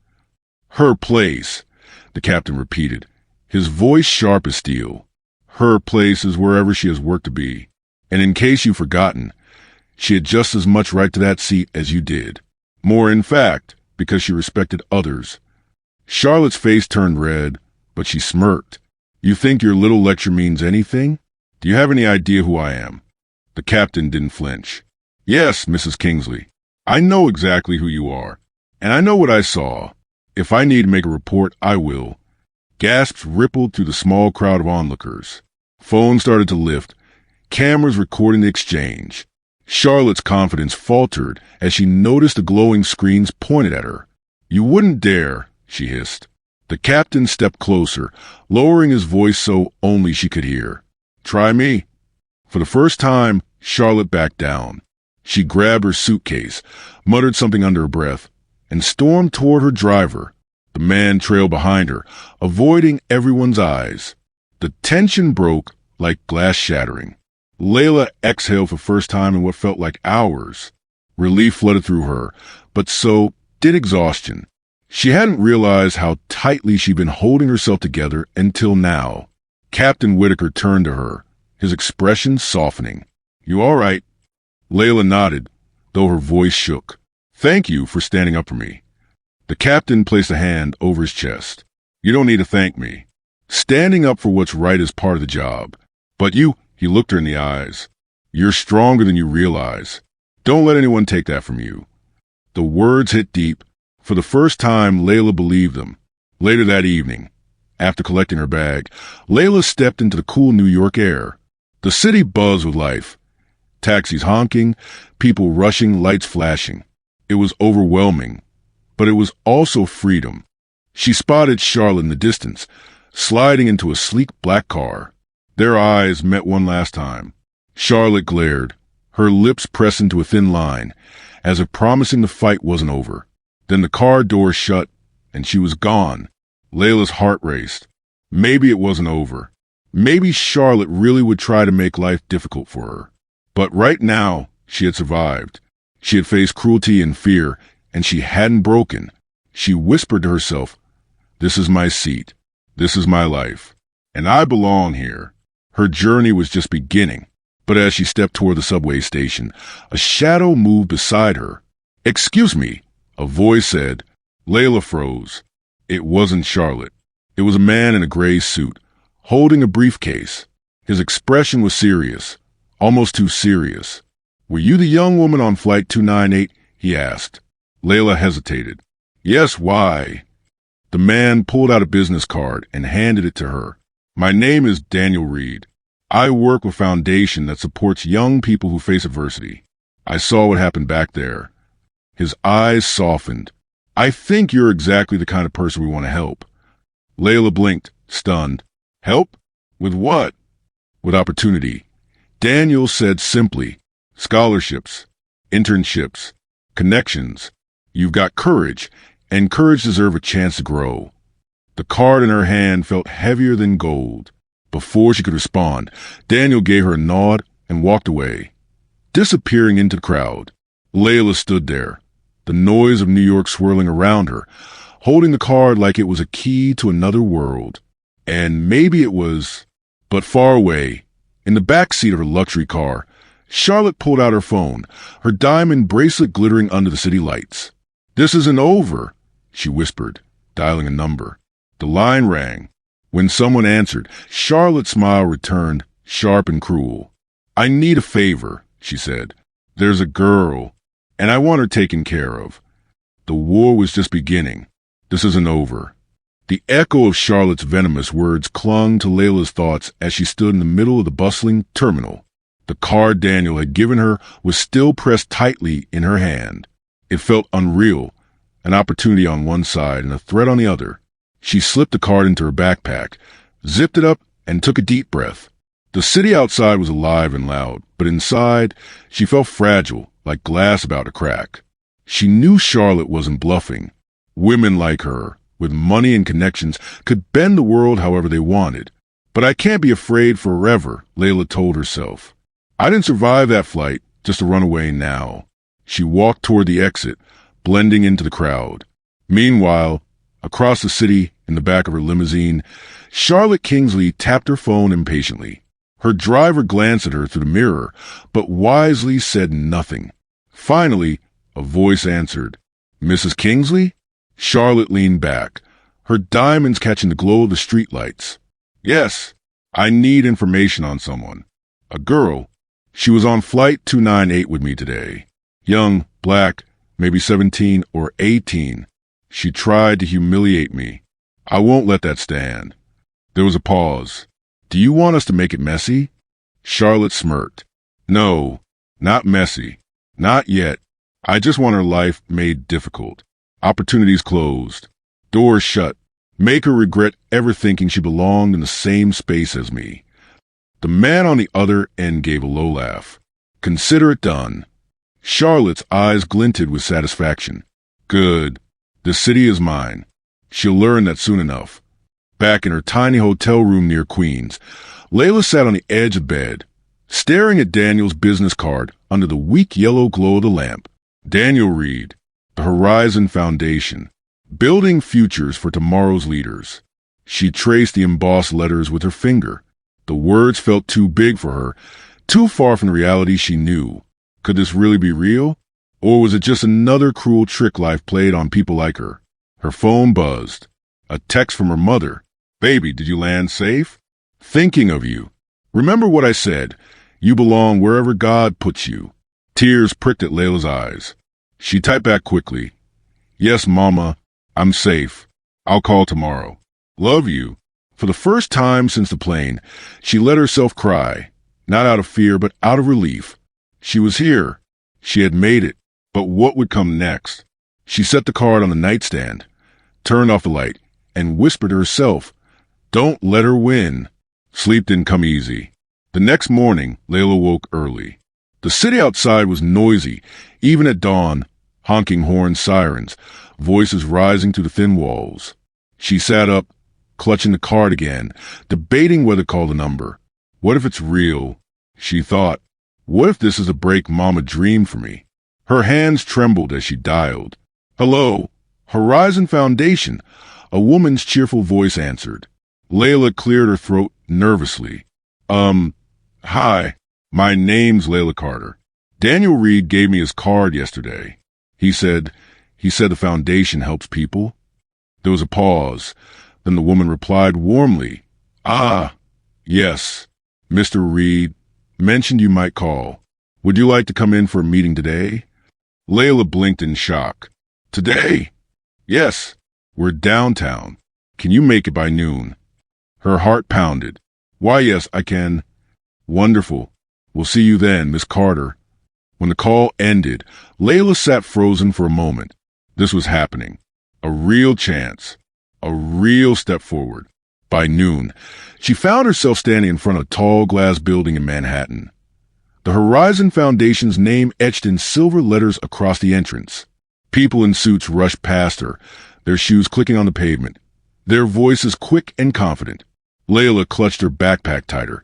"Her place," the captain repeated, his voice sharp as steel. "Her place is wherever she has work to be. And in case you've forgotten, she had just as much right to that seat as you did. More, in fact, because she respected others." Charlotte's face turned red, but she smirked. "You think your little lecture means anything? Do you have any idea who I am?" The captain didn't flinch. "Yes, Mrs. Kingsley. I know exactly who you are, and I know what I saw. If I need to make a report, I will." Gasps rippled through the small crowd of onlookers. Phones started to lift, cameras recording the exchange. Charlotte's confidence faltered as she noticed the glowing screens pointed at her. "You wouldn't dare," she hissed. The captain stepped closer, lowering his voice so only she could hear. "Try me." For the first time, Charlotte backed down. She grabbed her suitcase, muttered something under her breath, and stormed toward her driver. The man trailed behind her, avoiding everyone's eyes. The tension broke like glass shattering. Layla exhaled for the first time in what felt like hours. Relief flooded through her, but so did exhaustion. She hadn't realized how tightly she'd been holding herself together until now. Captain Whitaker turned to her, his expression softening. "You all right?" Layla nodded, though her voice shook. "Thank you for standing up for me." The captain placed a hand over his chest. "You don't need to thank me. Standing up for what's right is part of the job. But you," he looked her in the eyes, "you're stronger than you realize. Don't let anyone take that from you." The words hit deep. For the first time, Layla believed them. Later that evening, after collecting her bag, Layla stepped into the cool New York air. The city buzzed with life. Taxis honking, people rushing, lights flashing. It was overwhelming, but it was also freedom. She spotted Charlotte in the distance, sliding into a sleek black car. Their eyes met one last time. Charlotte glared, her lips pressed into a thin line, as if promising the fight wasn't over. Then the car door shut, and she was gone. Layla's heart raced. Maybe it wasn't over. Maybe Charlotte really would try to make life difficult for her. But right now, she had survived. She had faced cruelty and fear, and she hadn't broken. She whispered to herself, "This is my seat. This is my life. And I belong here." Her journey was just beginning. But as she stepped toward the subway station, a shadow moved beside her. "Excuse me," a voice said. Layla froze. It wasn't Charlotte. It was a man in a gray suit, holding a briefcase. His expression was serious, almost too serious. "Were you the young woman on Flight 298? He asked. Layla hesitated. "Yes, why?" The man pulled out a business card and handed it to her. "My name is Daniel Reed. I work with a foundation that supports young people who face adversity. I saw what happened back there." His eyes softened. "I think you're exactly the kind of person we want to help." Layla blinked, stunned. "Help? With what?" "With opportunity." Daniel said simply, "Scholarships, internships, connections. You've got courage, and courage deserves a chance to grow." The card in her hand felt heavier than gold. Before she could respond, Daniel gave her a nod and walked away, disappearing into the crowd. Layla stood there, the noise of New York swirling around her, holding the card like it was a key to another world. And maybe it was, but far away, in the back seat of her luxury car, Charlotte pulled out her phone, her diamond bracelet glittering under the city lights. "This isn't over," she whispered, dialing a number. The line rang. When someone answered, Charlotte's smile returned, sharp and cruel. "I need a favor," she said. "There's a girl, and I want her taken care of. The war was just beginning. This isn't over." The echo of Charlotte's venomous words clung to Layla's thoughts as she stood in the middle of the bustling terminal. The card Daniel had given her was still pressed tightly in her hand. It felt unreal, an opportunity on one side and a threat on the other. She slipped the card into her backpack, zipped it up, and took a deep breath. The city outside was alive and loud, but inside, she felt fragile, like glass about to crack. She knew Charlotte wasn't bluffing. Women like her, with money and connections, could bend the world however they wanted. "But I can't be afraid forever," Layla told herself. "I didn't survive that flight just to run away now." She walked toward the exit, blending into the crowd. Meanwhile, across the city, in the back of her limousine, Charlotte Kingsley tapped her phone impatiently. Her driver glanced at her through the mirror, but wisely said nothing. Finally, a voice answered. "Mrs. Kingsley?" Charlotte leaned back, her diamonds catching the glow of the streetlights. "Yes, I need information on someone. A girl. She was on flight 298 with me today. Young, black, maybe 17 or 18. She tried to humiliate me. I won't let that stand." There was a pause. "Do you want us to make it messy?" Charlotte smirked. "No, not messy. Not yet. I just want her life made difficult. Opportunities closed. Doors shut. Make her regret ever thinking she belonged in the same space as me." The man on the other end gave a low laugh. "Consider it done." Charlotte's eyes glinted with satisfaction. "Good. The city is mine. She'll learn that soon enough." Back in her tiny hotel room near Queens, Layla sat on the edge of bed, staring at Daniel's business card under the weak yellow glow of the lamp. Daniel Reed, the Horizon Foundation, building futures for tomorrow's leaders. She traced the embossed letters with her finger. The words felt too big for her, too far from the reality she knew. Could this really be real? Or was it just another cruel trick life played on people like her? Her phone buzzed. A text from her mother. "Baby, did you land safe? Thinking of you. Remember what I said. You belong wherever God puts you." Tears pricked at Layla's eyes. She typed back quickly. "Yes, Mama, I'm safe. I'll call tomorrow. Love you." For the first time since the plane, she let herself cry, not out of fear, but out of relief. She was here. She had made it. But what would come next? She set the card on the nightstand, turned off the light, and whispered to herself, "Don't let her win." Sleep didn't come easy. The next morning, Layla woke early. The city outside was noisy, even at dawn, honking horn sirens, voices rising through the thin walls. She sat up, clutching the card again, debating whether to call the number. What if it's real? She thought. What if this is a break Mama dreamed for me? Her hands trembled as she dialed. "Hello, Horizon Foundation," a woman's cheerful voice answered. Layla cleared her throat nervously. Hi, my name's Layla Carter. Daniel Reed gave me his card yesterday. He said the foundation helps people." There was a pause. Then the woman replied warmly, "Ah, yes, Mr. Reed mentioned you might call. Would you like to come in for a meeting today?" Layla blinked in shock. "Today?" "Yes, we're downtown. Can you make it by noon?" Her heart pounded. "Why, yes, I can." "Wonderful. We'll see you then, Miss Carter." When the call ended, Layla sat frozen for a moment. This was happening. A real chance. A real step forward. By noon, she found herself standing in front of a tall glass building in Manhattan. The Horizon Foundation's name etched in silver letters across the entrance. People in suits rushed past her, their shoes clicking on the pavement, their voices quick and confident. Layla clutched her backpack tighter,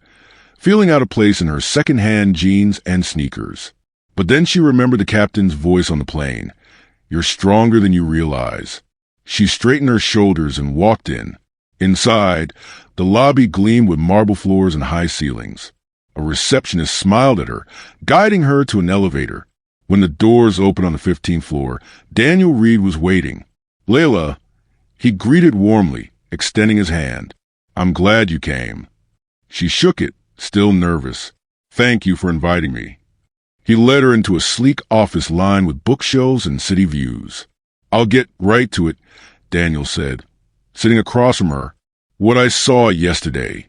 feeling out of place in her second-hand jeans and sneakers. But then she remembered the captain's voice on the plane. "You're stronger than you realize." She straightened her shoulders and walked in. Inside, the lobby gleamed with marble floors and high ceilings. A receptionist smiled at her, guiding her to an elevator. When the doors opened on the 15th floor, Daniel Reed was waiting. "Layla," he greeted warmly, extending his hand. I'm glad you came. She shook it, still nervous. Thank you for inviting me. He led her into a sleek office lined with bookshelves and city views. I'll get right to it, Daniel said, sitting across from her. What I saw yesterday,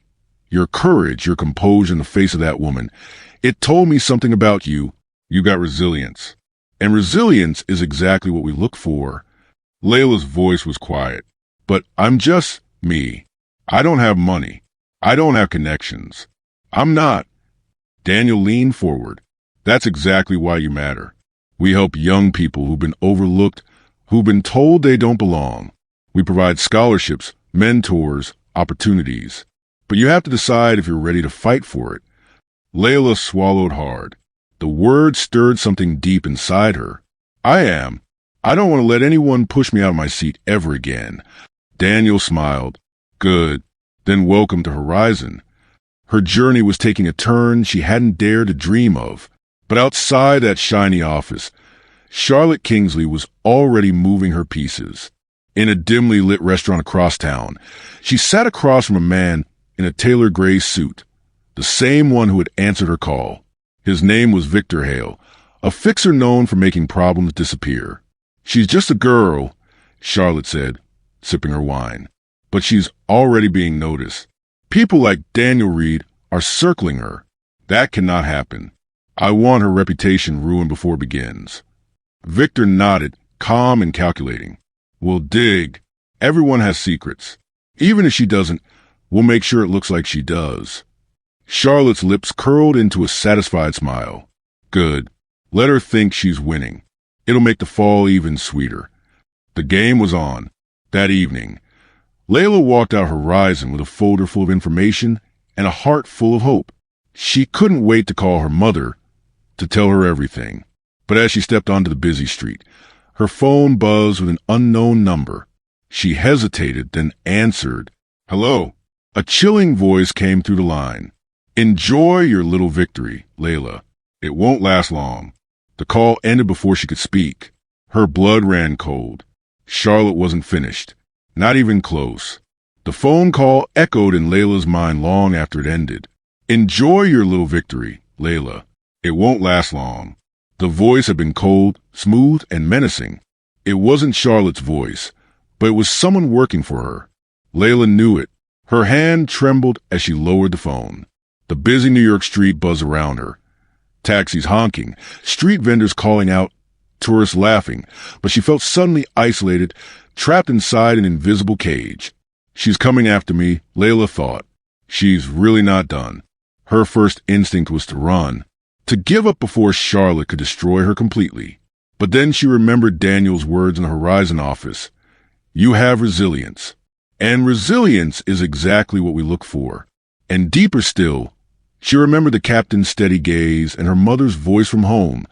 your courage, your composure in the face of that woman, it told me something about you. You got resilience. And resilience is exactly what we look for. Layla's voice was quiet. But I'm just me. I don't have money. I don't have connections. I'm not. Daniel leaned forward. That's exactly why you matter. We help young people who've been overlooked, who've been told they don't belong. We provide scholarships, mentors, opportunities. But you have to decide if you're ready to fight for it. Layla swallowed hard. The words stirred something deep inside her. I am. I don't want to let anyone push me out of my seat ever again. Daniel smiled. Good. Then welcome to Horizon. Her journey was taking a turn she hadn't dared to dream of. But outside that shiny office, Charlotte Kingsley was already moving her pieces. In a dimly lit restaurant across town, she sat across from a man in a Taylor gray suit, the same one who had answered her call. His name was Victor Hale, a fixer known for making problems disappear. She's just a girl, Charlotte said, sipping her wine. But she's already being noticed. People like Daniel Reed are circling her. That cannot happen. I want her reputation ruined before it begins. Victor nodded, calm and calculating. We'll dig. Everyone has secrets. Even if she doesn't, we'll make sure it looks like she does. Charlotte's lips curled into a satisfied smile. Good. Let her think she's winning. It'll make the fall even sweeter. The game was on. That evening, Layla walked out Horizon with a folder full of information and a heart full of hope. She couldn't wait to call her mother to tell her everything. But as she stepped onto the busy street, her phone buzzed with an unknown number. She hesitated, then answered. Hello. A chilling voice came through the line. Enjoy your little victory, Layla. It won't last long. The call ended before she could speak. Her blood ran cold. Charlotte wasn't finished. Not even close. The phone call echoed in Layla's mind long after it ended. Enjoy your little victory, Layla. It won't last long. The voice had been cold, smooth, and menacing. It wasn't Charlotte's voice, but it was someone working for her. Layla knew it. Her hand trembled as she lowered the phone. The busy New York street buzzed around her. Taxis honking, street vendors calling out, tourists laughing, but she felt suddenly isolated, trapped inside an invisible cage. She's coming after me, Layla thought. She's really not done. Her first instinct was to run, to give up before Charlotte could destroy her completely. But then she remembered Daniel's words in the Horizon office. You have resilience. And resilience is exactly what we look for. And deeper still, she remembered the captain's steady gaze and her mother's voice from home.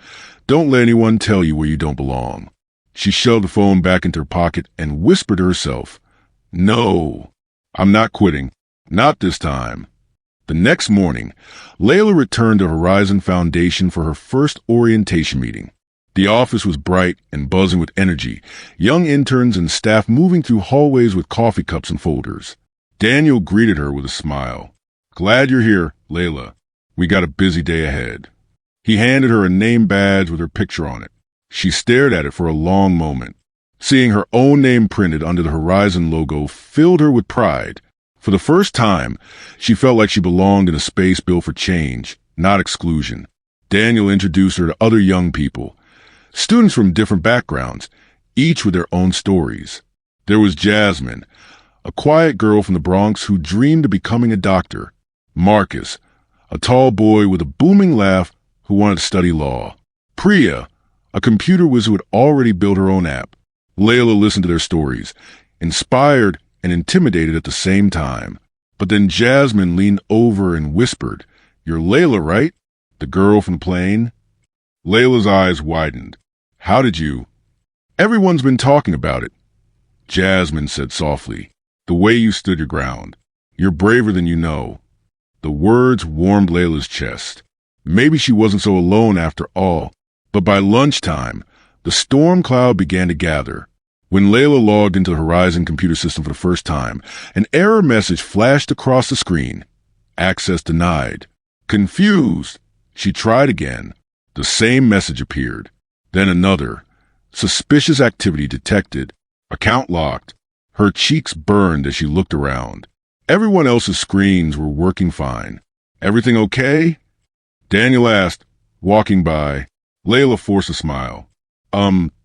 Don't let anyone tell you where you don't belong. She shoved the phone back into her pocket and whispered to herself, No, I'm not quitting. Not this time. The next morning, Layla returned to Horizon Foundation for her first orientation meeting. The office was bright and buzzing with energy, young interns and staff moving through hallways with coffee cups and folders. Daniel greeted her with a smile. Glad you're here, Layla. We got a busy day ahead. He handed her a name badge with her picture on it. She stared at it for a long moment. Seeing her own name printed under the Horizon logo filled her with pride. For the first time, she felt like she belonged in a space built for change, not exclusion. Daniel introduced her to other young people, students from different backgrounds, each with their own stories. There was Jasmine, a quiet girl from the Bronx who dreamed of becoming a doctor. Marcus, a tall boy with a booming laugh who wanted to study law. Priya, a computer whiz who had already built her own app. Layla listened to their stories, inspired and intimidated at the same time. But then Jasmine leaned over and whispered, You're Layla, right? The girl from the plane? Layla's eyes widened. How did you? Everyone's been talking about it. Jasmine said softly, The way you stood your ground. You're braver than you know. The words warmed Layla's chest. Maybe she wasn't so alone after all. But by lunchtime, the storm cloud began to gather. When Layla logged into the Horizon computer system for the first time, an error message flashed across the screen. Access denied. Confused, she tried again. The same message appeared. Then another. Suspicious activity detected. Account locked. Her cheeks burned as she looked around. Everyone else's screens were working fine. Everything okay? Daniel asked, walking by. Layla forced a smile.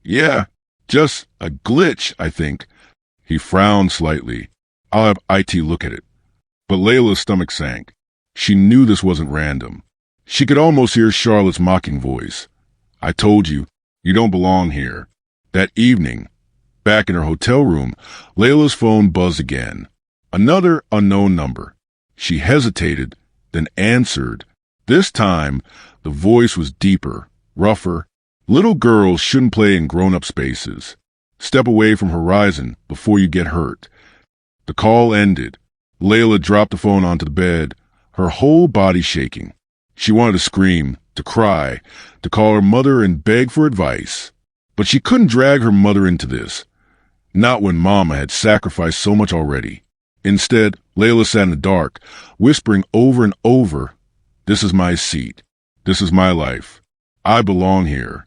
Yeah, just a glitch, I think. He frowned slightly. I'll have IT look at it. But Layla's stomach sank. She knew this wasn't random. She could almost hear Charlotte's mocking voice. I told you, you don't belong here. That evening, back in her hotel room, Layla's phone buzzed again. Another unknown number. She hesitated, then answered. This time, the voice was deeper, rougher. Little girls shouldn't play in grown-up spaces. Step away from Horizon before you get hurt. The call ended. Layla dropped the phone onto the bed, her whole body shaking. She wanted to scream, to cry, to call her mother and beg for advice. But she couldn't drag her mother into this. Not when Mama had sacrificed so much already. Instead, Layla sat in the dark, whispering over and over, "This is my seat. This is my life. I belong here."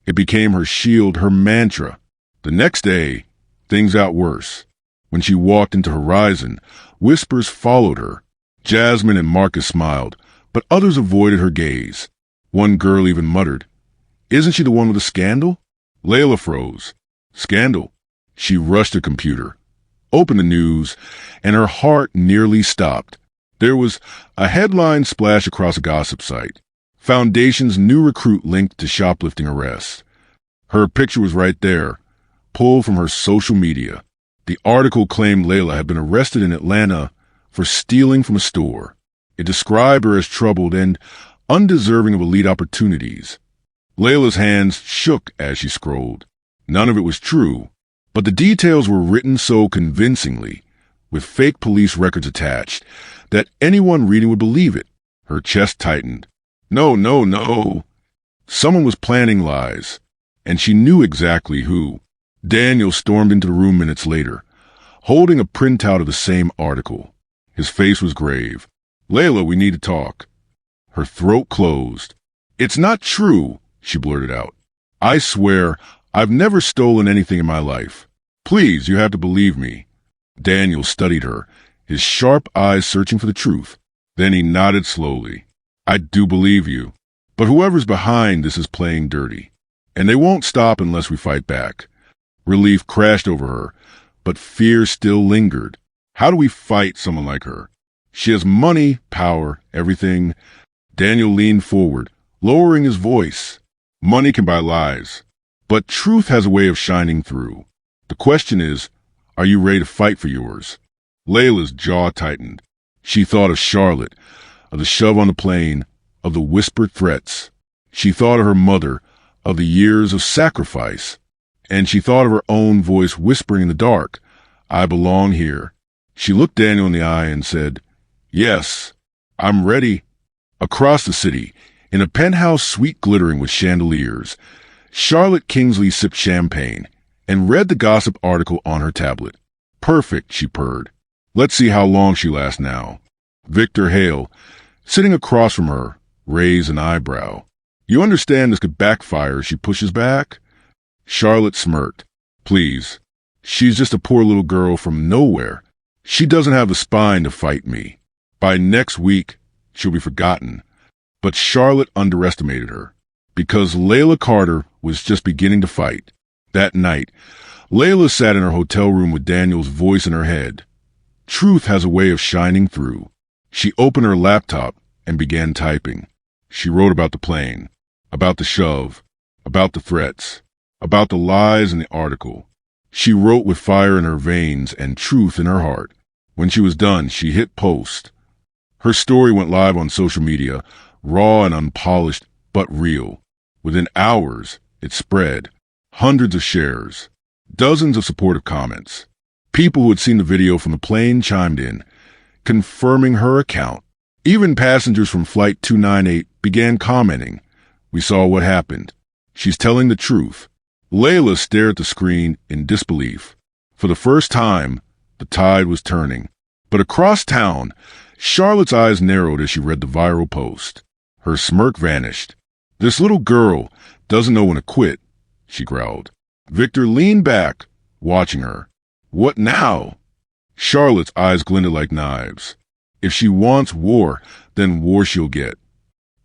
It became her shield, her mantra. The next day, things got worse. When she walked into Horizon, whispers followed her. Jasmine and Marcus smiled, but others avoided her gaze. One girl even muttered, "Isn't she the one with the scandal?" Layla froze. Scandal? She rushed her computer, opened the news, and her heart nearly stopped. There was a headline splash across a gossip site. Foundation's new recruit linked to shoplifting arrest. Her picture was right there, pulled from her social media. The article claimed Layla had been arrested in Atlanta for stealing from a store. It described her as troubled and undeserving of elite opportunities. Layla's hands shook as she scrolled. None of it was true, but the details were written so convincingly, with fake police records attached, that anyone reading would believe it. Her chest tightened. No, no, no. Someone was planning lies, and she knew exactly who. Daniel stormed into the room minutes later, holding a printout of the same article. His face was grave. "Layla, we need to talk." Her throat closed. "It's not true," she blurted out. "I swear, I've never stolen anything in my life. Please, you have to believe me." Daniel studied her, his sharp eyes searching for the truth. Then he nodded slowly. "I do believe you. But whoever's behind this is playing dirty. And they won't stop unless we fight back." Relief crashed over her, but fear still lingered. How do we fight someone like her? She has money, power, everything. Daniel leaned forward, lowering his voice. Money can buy lies, but truth has a way of shining through. The question is, are you ready to fight for yours? Layla's jaw tightened. She thought of Charlotte, of the shove on the plane, of the whispered threats. She thought of her mother, of the years of sacrifice. And she thought of her own voice whispering in the dark, "I belong here." She looked Daniel in the eye and said, "Yes, I'm ready." Across the city, in a penthouse suite glittering with chandeliers, Charlotte Kingsley sipped champagne and read the gossip article on her tablet. "Perfect," she purred. "Let's see how long she lasts now." Victor Hale, sitting across from her, raised an eyebrow. "You understand this could backfire if she pushes back?" Charlotte smirked. "Please, she's just a poor little girl from nowhere. She doesn't have the spine to fight me. By next week, she'll be forgotten." But Charlotte underestimated her, because Layla Carter was just beginning to fight. That night, Layla sat in her hotel room with Daniel's voice in her head. Truth has a way of shining through. She opened her laptop and began typing. She wrote about the plane, about the shove, about the threats, about the lies in the article. She wrote with fire in her veins and truth in her heart. When she was done, she hit post. Her story went live on social media, raw and unpolished, but real. Within hours, it spread. Hundreds of shares, dozens of supportive comments. People who had seen the video from the plane chimed in, confirming her account. Even passengers from Flight 298 began commenting. "We saw what happened. She's telling the truth. Layla stared at the screen in disbelief. For the first time, the tide was turning. But across town, Charlotte's eyes narrowed as she read the viral post. Her smirk vanished. "This little girl doesn't know when to quit," she growled. Victor leaned back, watching her. "What now?" Charlotte's eyes glinted like knives. If she wants war, then war she'll get.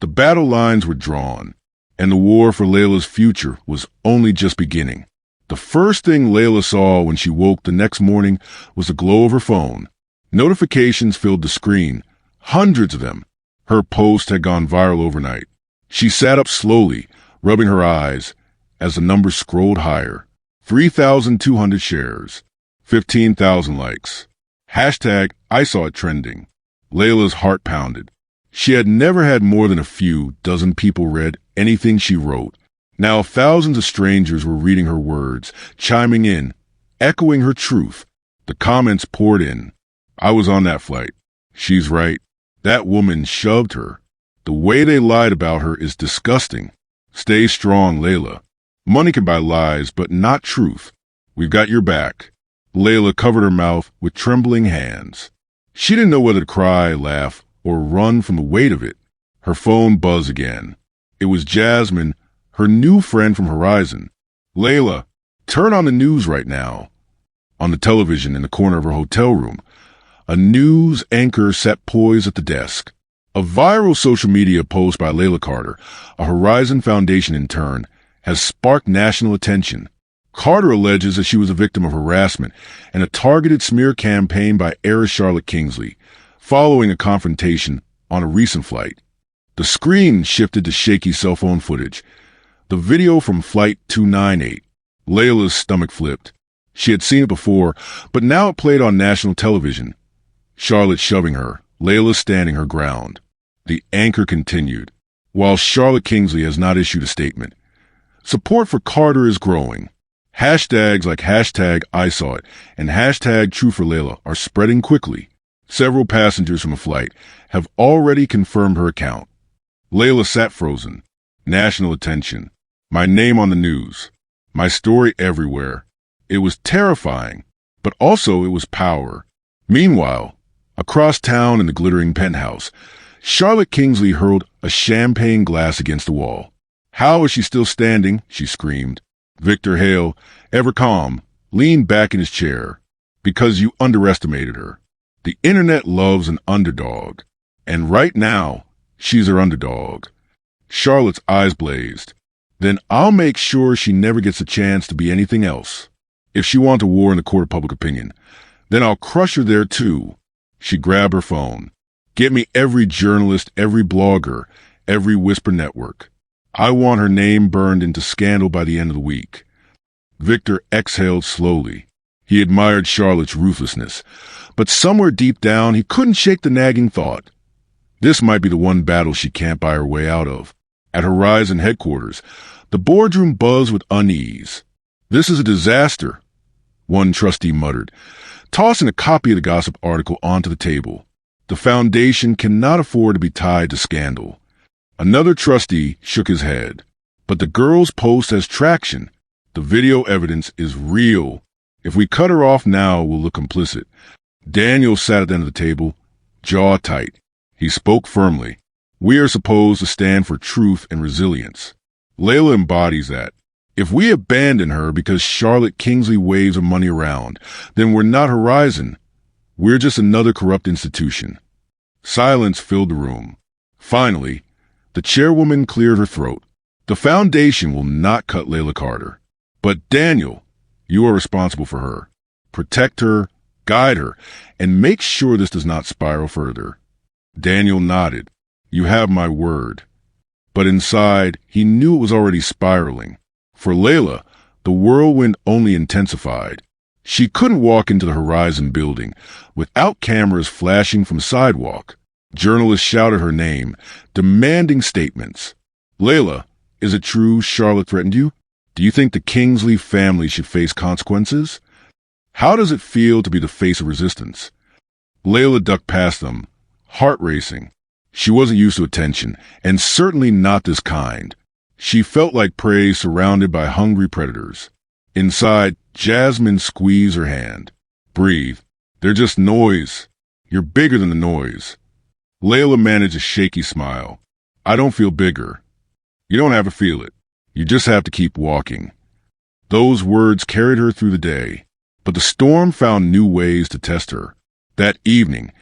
The battle lines were drawn, and the war for Layla's future was only just beginning. The first thing Layla saw when she woke the next morning was the glow of her phone. Notifications filled the screen, hundreds of them. Her post had gone viral overnight. She sat up slowly, rubbing her eyes, as the numbers scrolled higher. 3,200 shares, 15,000 likes. Hashtag I saw it trending. Layla's heart pounded. She had never had more than a few dozen people read anything she wrote. Now thousands of strangers were reading her words, chiming in, echoing her truth. The comments poured in. "I was on that flight. She's right. That woman shoved her. The way they lied about her is disgusting. Stay strong, Layla. Money can buy lies, but not truth. We've got your back." Layla covered her mouth with trembling hands. She didn't know whether to cry, laugh, or run from the weight of it. Her phone buzzed again. It was Jasmine, her new friend from Horizon. "Layla, turn on the news right now." On the television in the corner of her hotel room, a news anchor sat poised at the desk. A viral social media post by Layla Carter, a Horizon Foundation intern, has sparked national attention. Carter alleges that she was a victim of harassment and a targeted smear campaign by heiress Charlotte Kingsley, following a confrontation on a recent flight. The screen shifted to shaky cell phone footage. The video from Flight 298. Layla's stomach flipped. She had seen it before, but now it played on national television. Charlotte shoving her, Layla standing her ground. The anchor continued. While Charlotte Kingsley has not issued a statement, support for Carter is growing. Hashtags like hashtag I saw it and hashtag True for Layla are spreading quickly. Several passengers from a flight have already confirmed her account. Layla sat frozen. National attention. My name on the news. My story everywhere. It was terrifying, but also it was power. Meanwhile, across town in the glittering penthouse, Charlotte Kingsley hurled a champagne glass against the wall. "How is she still standing?" she screamed. Victor Hale, ever calm, leaned back in his chair. "Because you underestimated her. The internet loves an underdog. And right now, she's her underdog." Charlotte's eyes blazed. "Then I'll make sure she never gets a chance to be anything else. If she wants a war in the court of public opinion, then I'll crush her there too." She grabbed her phone. "Get me every journalist, every blogger, every whisper network. I want her name burned into scandal by the end of the week." Victor exhaled slowly. He admired Charlotte's ruthlessness, but somewhere deep down he couldn't shake the nagging thought. This might be the one battle she can't buy her way out of. At Horizon headquarters, the boardroom buzzed with unease. "This is a disaster," one trustee muttered, tossing a copy of the gossip article onto the table. "The foundation cannot afford to be tied to scandal." Another trustee shook his head. "But the girl's post has traction. The video evidence is real. If we cut her off now, we'll look complicit." Daniel sat at the end of the table, jaw tight. He spoke firmly. "We are supposed to stand for truth and resilience. Layla embodies that. If we abandon her because Charlotte Kingsley waves her money around, then we're not Horizon. We're just another corrupt institution." Silence filled the room. Finally, the chairwoman cleared her throat. "The foundation will not cut Layla Carter. But Daniel, you are responsible for her. Protect her, guide her, and make sure this does not spiral further." Daniel nodded. "You have my word." But inside, he knew it was already spiraling. For Layla, the whirlwind only intensified. She couldn't walk into the Horizon building without cameras flashing from the sidewalk. Journalists shouted her name, demanding statements. "Layla, is it true Charlotte threatened you? Do you think the Kingsley family should face consequences? How does it feel to be the face of resistance?" Layla ducked past them, heart racing. She wasn't used to attention, and certainly not this kind. She felt like prey surrounded by hungry predators. Inside, Jasmine squeezed her hand. Breathe. They're just noise. You're bigger than the noise. Layla managed a shaky smile. I don't feel bigger. You don't have to feel it. You just have to keep walking. Those words carried her through the day, but the storm found new ways to test her. That evening,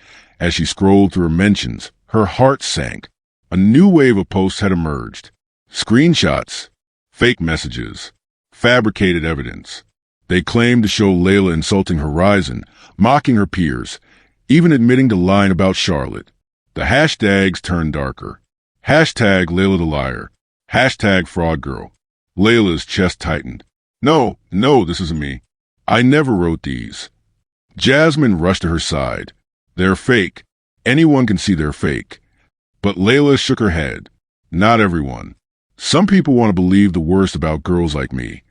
as she scrolled through her mentions, her heart sank. A new wave of posts had emerged. Screenshots, fake messages, fabricated evidence. They claimed to show Layla insulting Horizon, mocking her peers, even admitting to lying about Charlotte. The hashtags turned darker. Hashtag Layla the liar. Hashtag fraud girl. Layla's chest tightened. No, this isn't me. I never wrote these. Jasmine rushed to her side. They're fake. Anyone can see they're fake. But Layla shook her head. Not everyone. Some people want to believe the worst about girls like me.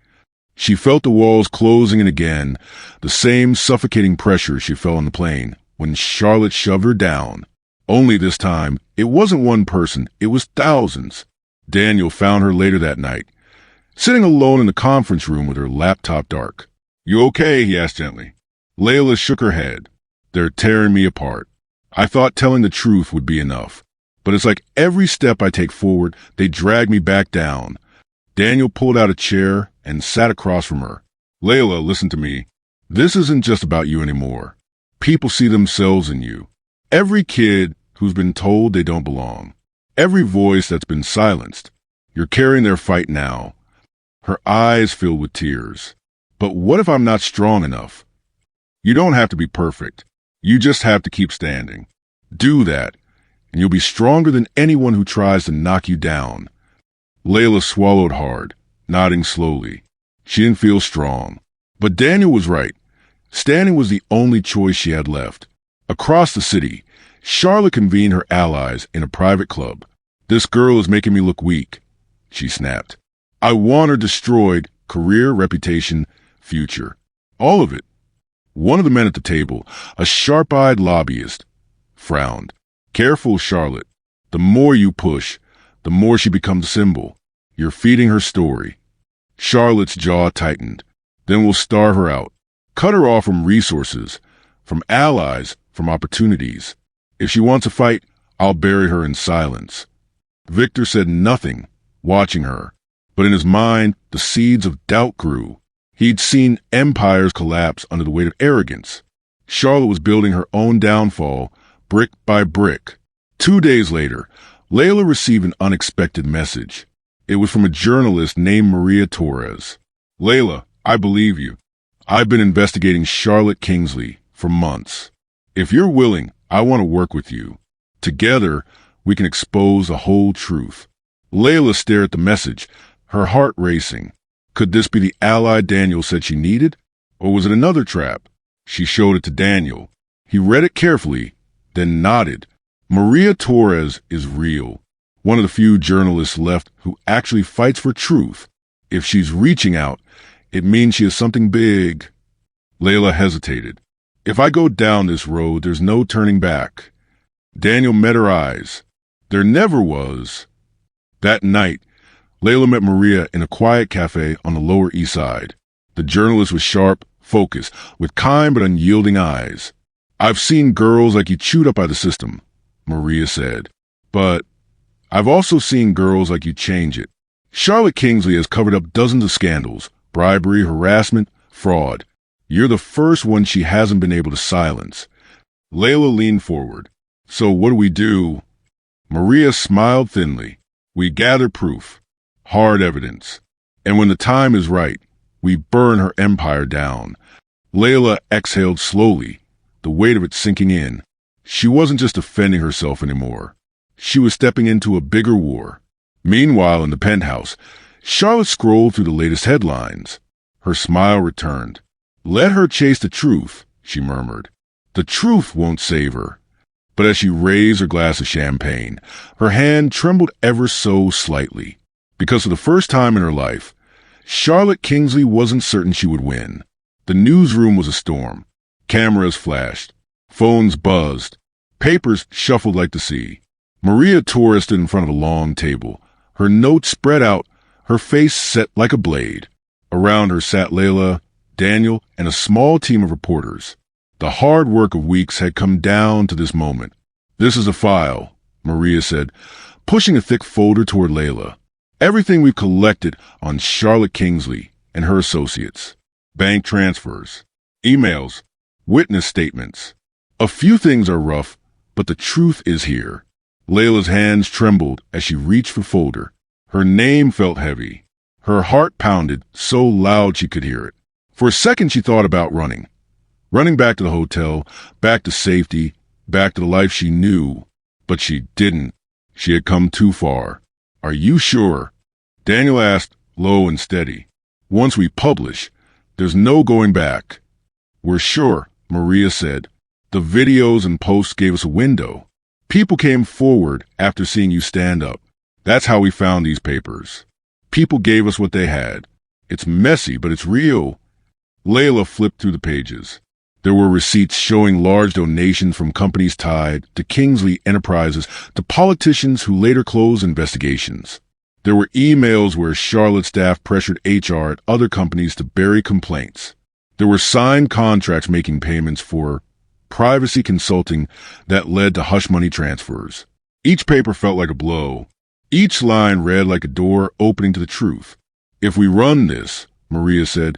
She felt the walls closing in again, the same suffocating pressure she felt on the plane when Charlotte shoved her down. Only this time, it wasn't one person, it was thousands. Daniel found her later that night, sitting alone in the conference room with her laptop dark. You okay? He asked gently. Layla shook her head. They're tearing me apart. I thought telling the truth would be enough. But it's like every step I take forward, they drag me back down. Daniel pulled out a chair and sat across from her. Layla, listen to me. This isn't just about you anymore. People see themselves in you. Every kid who's been told they don't belong. Every voice that's been silenced. You're carrying their fight now. Her eyes filled with tears. But what if I'm not strong enough? You don't have to be perfect. You just have to keep standing. Do that, and you'll be stronger than anyone who tries to knock you down. Layla swallowed hard, nodding slowly. She didn't feel strong. But Daniel was right. Standing was the only choice she had left. Across the city, Charlotte convened her allies in a private club. This girl is making me look weak, she snapped. I want her destroyed, career, reputation, future. All of it. One of the men at the table, a sharp-eyed lobbyist, frowned. Careful, Charlotte. The more you push, the more she becomes a symbol. You're feeding her story. Charlotte's jaw tightened. Then we'll starve her out. Cut her off from resources, from allies, from opportunities. If she wants a fight, I'll bury her in silence. Victor said nothing, watching her. But in his mind, the seeds of doubt grew. He'd seen empires collapse under the weight of arrogance. Charlotte was building her own downfall, brick by brick. 2 days later, Layla received an unexpected message. It was from a journalist named Maria Torres. Layla, I believe you. I've been investigating Charlotte Kingsley for months. If you're willing, I want to work with you. Together, we can expose the whole truth. Layla stared at the message, her heart racing. Could this be the ally Daniel said she needed? Or was it another trap? She showed it to Daniel. He read it carefully, then nodded. Maria Torres is real. One of the few journalists left who actually fights for truth. If she's reaching out, it means she has something big. Layla hesitated. If I go down this road, there's no turning back. Daniel met her eyes. There never was. That night, Layla met Maria in a quiet cafe on the Lower East Side. The journalist was sharp, focused, with kind but unyielding eyes. I've seen girls like you chewed up by the system, Maria said. But I've also seen girls like you change it. Charlotte Kingsley has covered up dozens of scandals, bribery, harassment, fraud. You're the first one she hasn't been able to silence. Layla leaned forward. So what do we do? Maria smiled thinly. We gather proof. Hard evidence. And when the time is right, we burn her empire down. Layla exhaled slowly, the weight of it sinking in. She wasn't just defending herself anymore. She was stepping into a bigger war. Meanwhile, in the penthouse, Charlotte scrolled through the latest headlines. Her smile returned. Let her chase the truth, she murmured. The truth won't save her. But as she raised her glass of champagne, her hand trembled ever so slightly. Because for the first time in her life, Charlotte Kingsley wasn't certain she would win. The newsroom was a storm. Cameras flashed. Phones buzzed. Papers shuffled like the sea. Maria Torres stood in front of a long table, her notes spread out, her face set like a blade. Around her sat Layla, Daniel, and a small team of reporters. The hard work of weeks had come down to this moment. "This is a file," Maria said, pushing a thick folder toward Layla. "Everything we've collected on Charlotte Kingsley and her associates. Bank transfers, emails, witness statements. A few things are rough, but the truth is here." Layla's hands trembled as she reached for the folder. Her name felt heavy. Her heart pounded so loud she could hear it. For a second she thought about running. Running back to the hotel, back to safety, back to the life she knew. But she didn't. She had come too far. "Are you sure?" Daniel asked, low and steady. "Once we publish, there's no going back." "We're sure," Maria said. "The videos and posts gave us a window. People came forward after seeing you stand up. That's how we found these papers. People gave us what they had. It's messy, but it's real." Layla flipped through the pages. There were receipts showing large donations from companies tied to Kingsley Enterprises to politicians who later closed investigations. There were emails where Charlotte staff pressured HR at other companies to bury complaints. There were signed contracts making payments for privacy consulting that led to hush money transfers. Each paper felt like a blow. Each line read like a door opening to the truth. "If we run this," Maria said,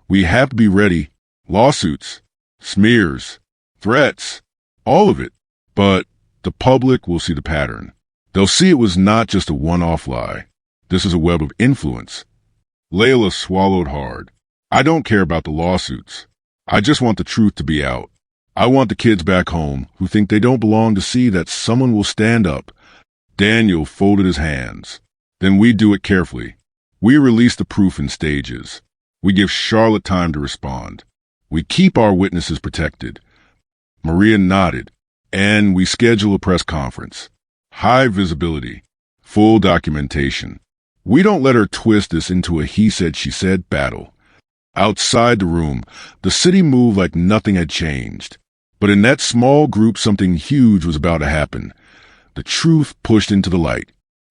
"we have to be ready. Lawsuits, smears, threats, all of it. But the public will see the pattern. They'll see it was not just a one-off lie. This is a web of influence." Layla swallowed hard. "I don't care about the lawsuits. I just want the truth to be out. I want the kids back home who think they don't belong to see that someone will stand up." Daniel folded his hands. "Then we do it carefully. We release the proof in stages. We give Charlotte time to respond. We keep our witnesses protected." Maria nodded. "And we schedule a press conference. High visibility. Full documentation. We don't let her twist this into a he said, she said battle." Outside the room, the city moved like nothing had changed. But in that small group, something huge was about to happen. The truth pushed into the light.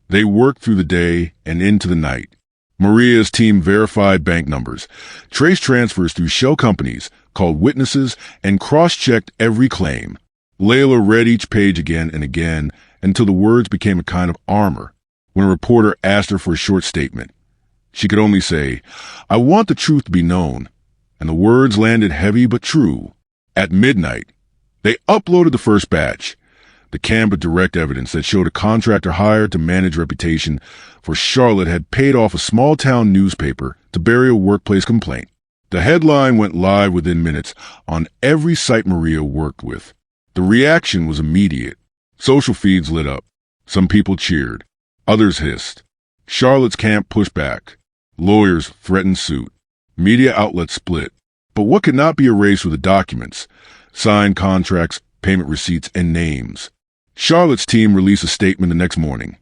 They worked through the day and into the night. Maria's team verified bank numbers, traced transfers through shell companies, called witnesses, and cross-checked every claim. Layla read each page again and again until the words became a kind of armor. When a reporter asked her for a short statement, she could only say, "I want the truth to be known." And the words landed heavy but true. At midnight, they uploaded the first batch. The Canva direct evidence that showed a contractor hired to manage reputation for Charlotte had paid off a small-town newspaper to bury a workplace complaint. The headline went live within minutes on every site Maria worked with. The reaction was immediate. Social feeds lit up. Some people cheered. Others hissed. Charlotte's camp pushed back. Lawyers threatened suit. Media outlets split. But what could not be erased were the documents, signed contracts, payment receipts, and names. Charlotte's team released a statement the next morning.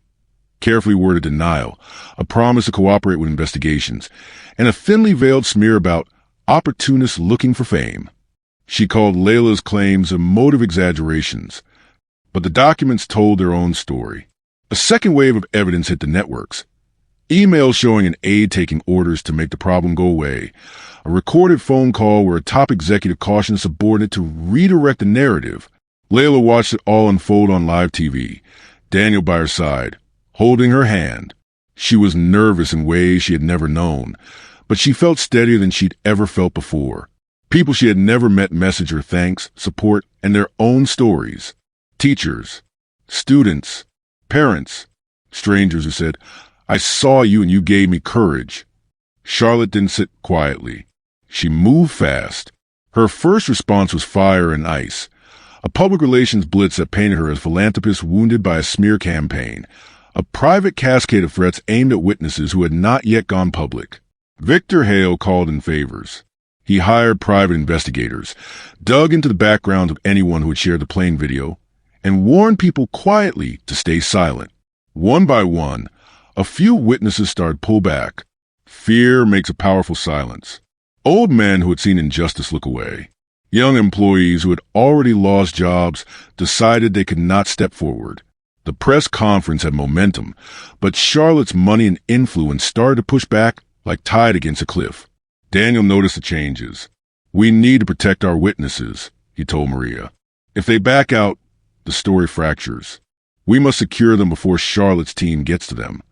Carefully worded denial, a promise to cooperate with investigations, and a thinly veiled smear about opportunists looking for fame. She called Layla's claims emotive exaggerations, but the documents told their own story. A second wave of evidence hit the networks. Emails showing an aide taking orders to make the problem go away. A recorded phone call where a top executive cautioned a subordinate to redirect the narrative. Layla watched it all unfold on live TV, Daniel by her side, holding her hand. She was nervous in ways she had never known, but she felt steadier than she'd ever felt before. People she had never met messaged her thanks, support, and their own stories. Teachers, students, parents, strangers who said, "I saw you and you gave me courage." Charlotte didn't sit quietly. She moved fast. Her first response was fire and ice, a public relations blitz that painted her as a philanthropist wounded by a smear campaign, a private cascade of threats aimed at witnesses who had not yet gone public. Victor Hale called in favors. He hired private investigators, dug into the backgrounds of anyone who had shared the plane video, and warned people quietly to stay silent. One by one, a few witnesses started to pull back. Fear makes a powerful silence. Old men who had seen injustice look away. Young employees who had already lost jobs decided they could not step forward. The press conference had momentum, but Charlotte's money and influence started to push back like tide against a cliff. Daniel noticed the changes. "We need to protect our witnesses," he told Maria. "If they back out, the story fractures. We must secure them before Charlotte's team gets to them."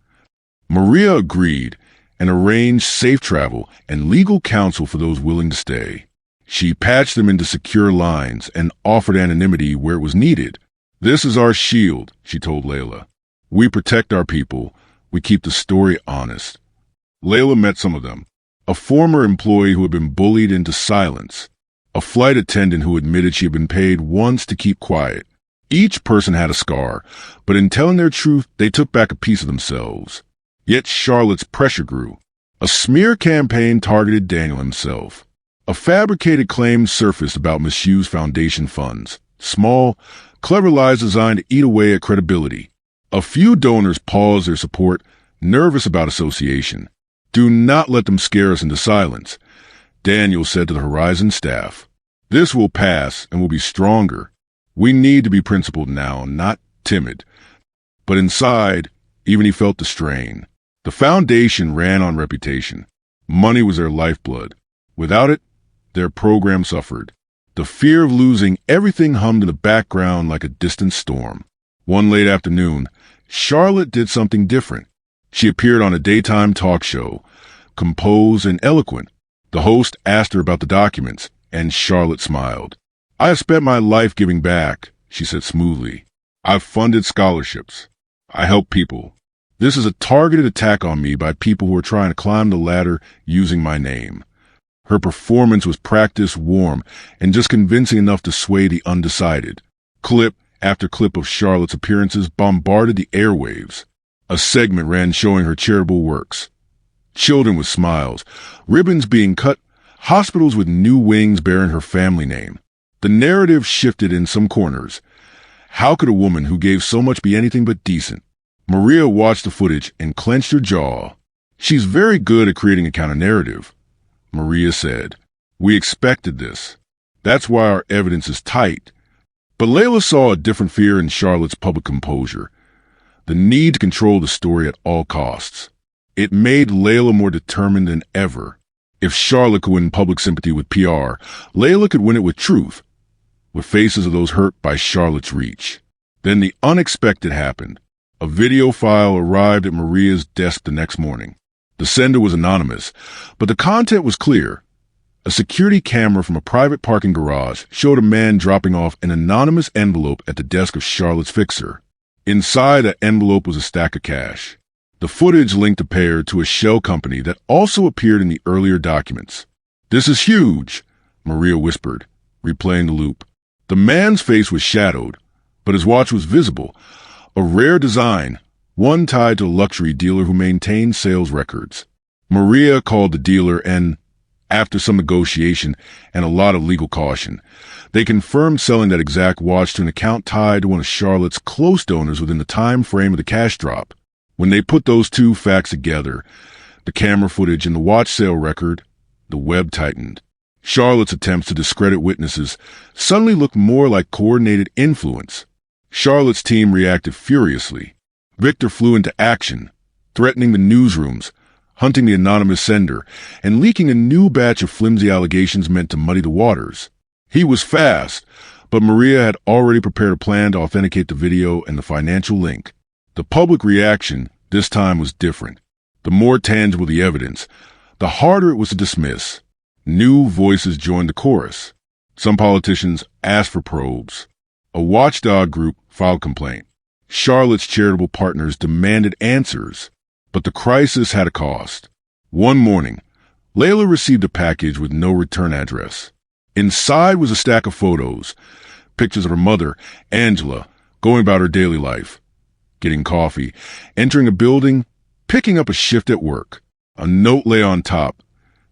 Maria agreed and arranged safe travel and legal counsel for those willing to stay. She patched them into secure lines and offered anonymity where it was needed. "This is our shield," she told Layla. "We protect our people. We keep the story honest." Layla met some of them. A former employee who had been bullied into silence. A flight attendant who admitted she had been paid once to keep quiet. Each person had a scar, but in telling their truth, they took back a piece of themselves. Yet Charlotte's pressure grew. A smear campaign targeted Daniel himself. A fabricated claim surfaced about misused foundation funds. Small, clever lies designed to eat away at credibility. A few donors paused their support, nervous about association. "Do not let them scare us into silence," Daniel said to the Horizon staff. "This will pass and will be stronger. We need to be principled now, not timid." But inside, even he felt the strain. The foundation ran on reputation. Money was their lifeblood. Without it, their program suffered. The fear of losing everything hummed in the background like a distant storm. One late afternoon, Charlotte did something different. She appeared on a daytime talk show, composed and eloquent. The host asked her about the documents, and Charlotte smiled. "I have spent my life giving back," she said smoothly. "I've funded scholarships. I help people. This is a targeted attack on me by people who are trying to climb the ladder using my name." Her performance was practiced, warm, and just convincing enough to sway the undecided. Clip after clip of Charlotte's appearances bombarded the airwaves. A segment ran showing her charitable works. Children with smiles, ribbons being cut, hospitals with new wings bearing her family name. The narrative shifted in some corners. How could a woman who gave so much be anything but decent? Maria watched the footage and clenched her jaw. "She's very good at creating a counter-narrative," Maria said. "We expected this. That's why our evidence is tight." But Layla saw a different fear in Charlotte's public composure. The need to control the story at all costs. It made Layla more determined than ever. If Charlotte could win public sympathy with PR, Layla could win it with truth, with faces of those hurt by Charlotte's reach. Then the unexpected happened. A video file arrived at Maria's desk the next morning. The sender was anonymous, but the content was clear. A security camera from a private parking garage showed a man dropping off an anonymous envelope at the desk of Charlotte's fixer. Inside that envelope was a stack of cash. The footage linked the pair to a shell company that also appeared in the earlier documents. "This is huge," Maria whispered, replaying the loop. The man's face was shadowed, but his watch was visible. A rare design, one tied to a luxury dealer who maintained sales records. Maria called the dealer and, after some negotiation and a lot of legal caution, they confirmed selling that exact watch to an account tied to one of Charlotte's close donors within the time frame of the cash drop. When they put those two facts together, the camera footage and the watch sale record, the web tightened. Charlotte's attempts to discredit witnesses suddenly looked more like coordinated influence. Charlotte's team reacted furiously. Victor flew into action, threatening the newsrooms, hunting the anonymous sender, and leaking a new batch of flimsy allegations meant to muddy the waters. He was fast, but Maria had already prepared a plan to authenticate the video and the financial link. The public reaction this time was different. The more tangible the evidence, the harder it was to dismiss. New voices joined the chorus. Some politicians asked for probes. A watchdog group filed complaint. Charlotte's charitable partners demanded answers. But the crisis had a cost. One morning, Layla received a package with no return address. Inside was a stack of photos, pictures of her mother, Angela, going about her daily life, getting coffee, entering a building, picking up a shift at work. A note lay on top.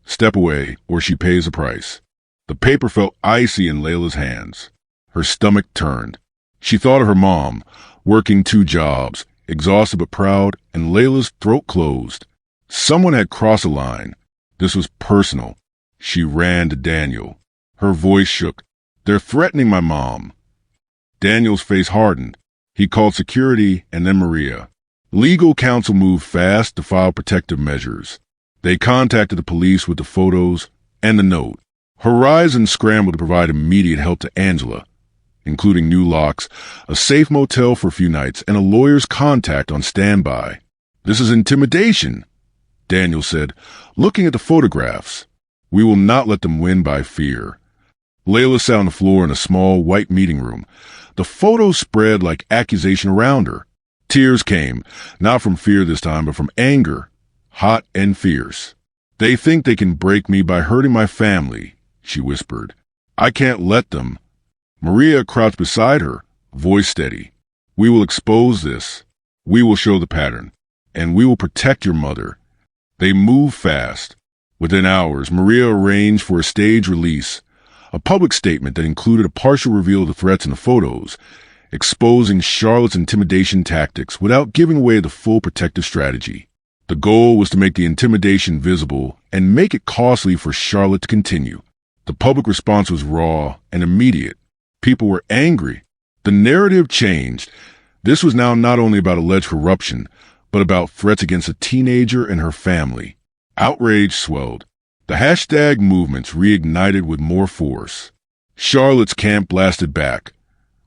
"Step away, or she pays the price." The paper felt icy in Layla's hands. Her stomach turned. She thought of her mom, working 2 jobs, exhausted but proud, and Layla's throat closed. Someone had crossed a line. This was personal. She ran to Daniel. Her voice shook. "They're threatening my mom." Daniel's face hardened. He called security and then Maria. Legal counsel moved fast to file protective measures. They contacted the police with the photos and the note. Horizon scrambled to provide immediate help to Angela, including new locks, a safe motel for a few nights, and a lawyer's contact on standby. "This is intimidation," Daniel said, looking at the photographs. "We will not let them win by fear." Layla sat on the floor in a small white meeting room. The photos spread like accusation around her. Tears came, not from fear this time, but from anger, hot and fierce. "They think they can break me by hurting my family," she whispered. "I can't let them." Maria crouched beside her, voice steady. "We will expose this. We will show the pattern. And we will protect your mother." They moved fast. Within hours, Maria arranged for a stage release, a public statement that included a partial reveal of the threats in the photos, exposing Charlotte's intimidation tactics without giving away the full protective strategy. The goal was to make the intimidation visible and make it costly for Charlotte to continue. The public response was raw and immediate. People were angry. The narrative changed. This was now not only about alleged corruption, but about threats against a teenager and her family. Outrage swelled. The hashtag movements reignited with more force. Charlotte's camp blasted back,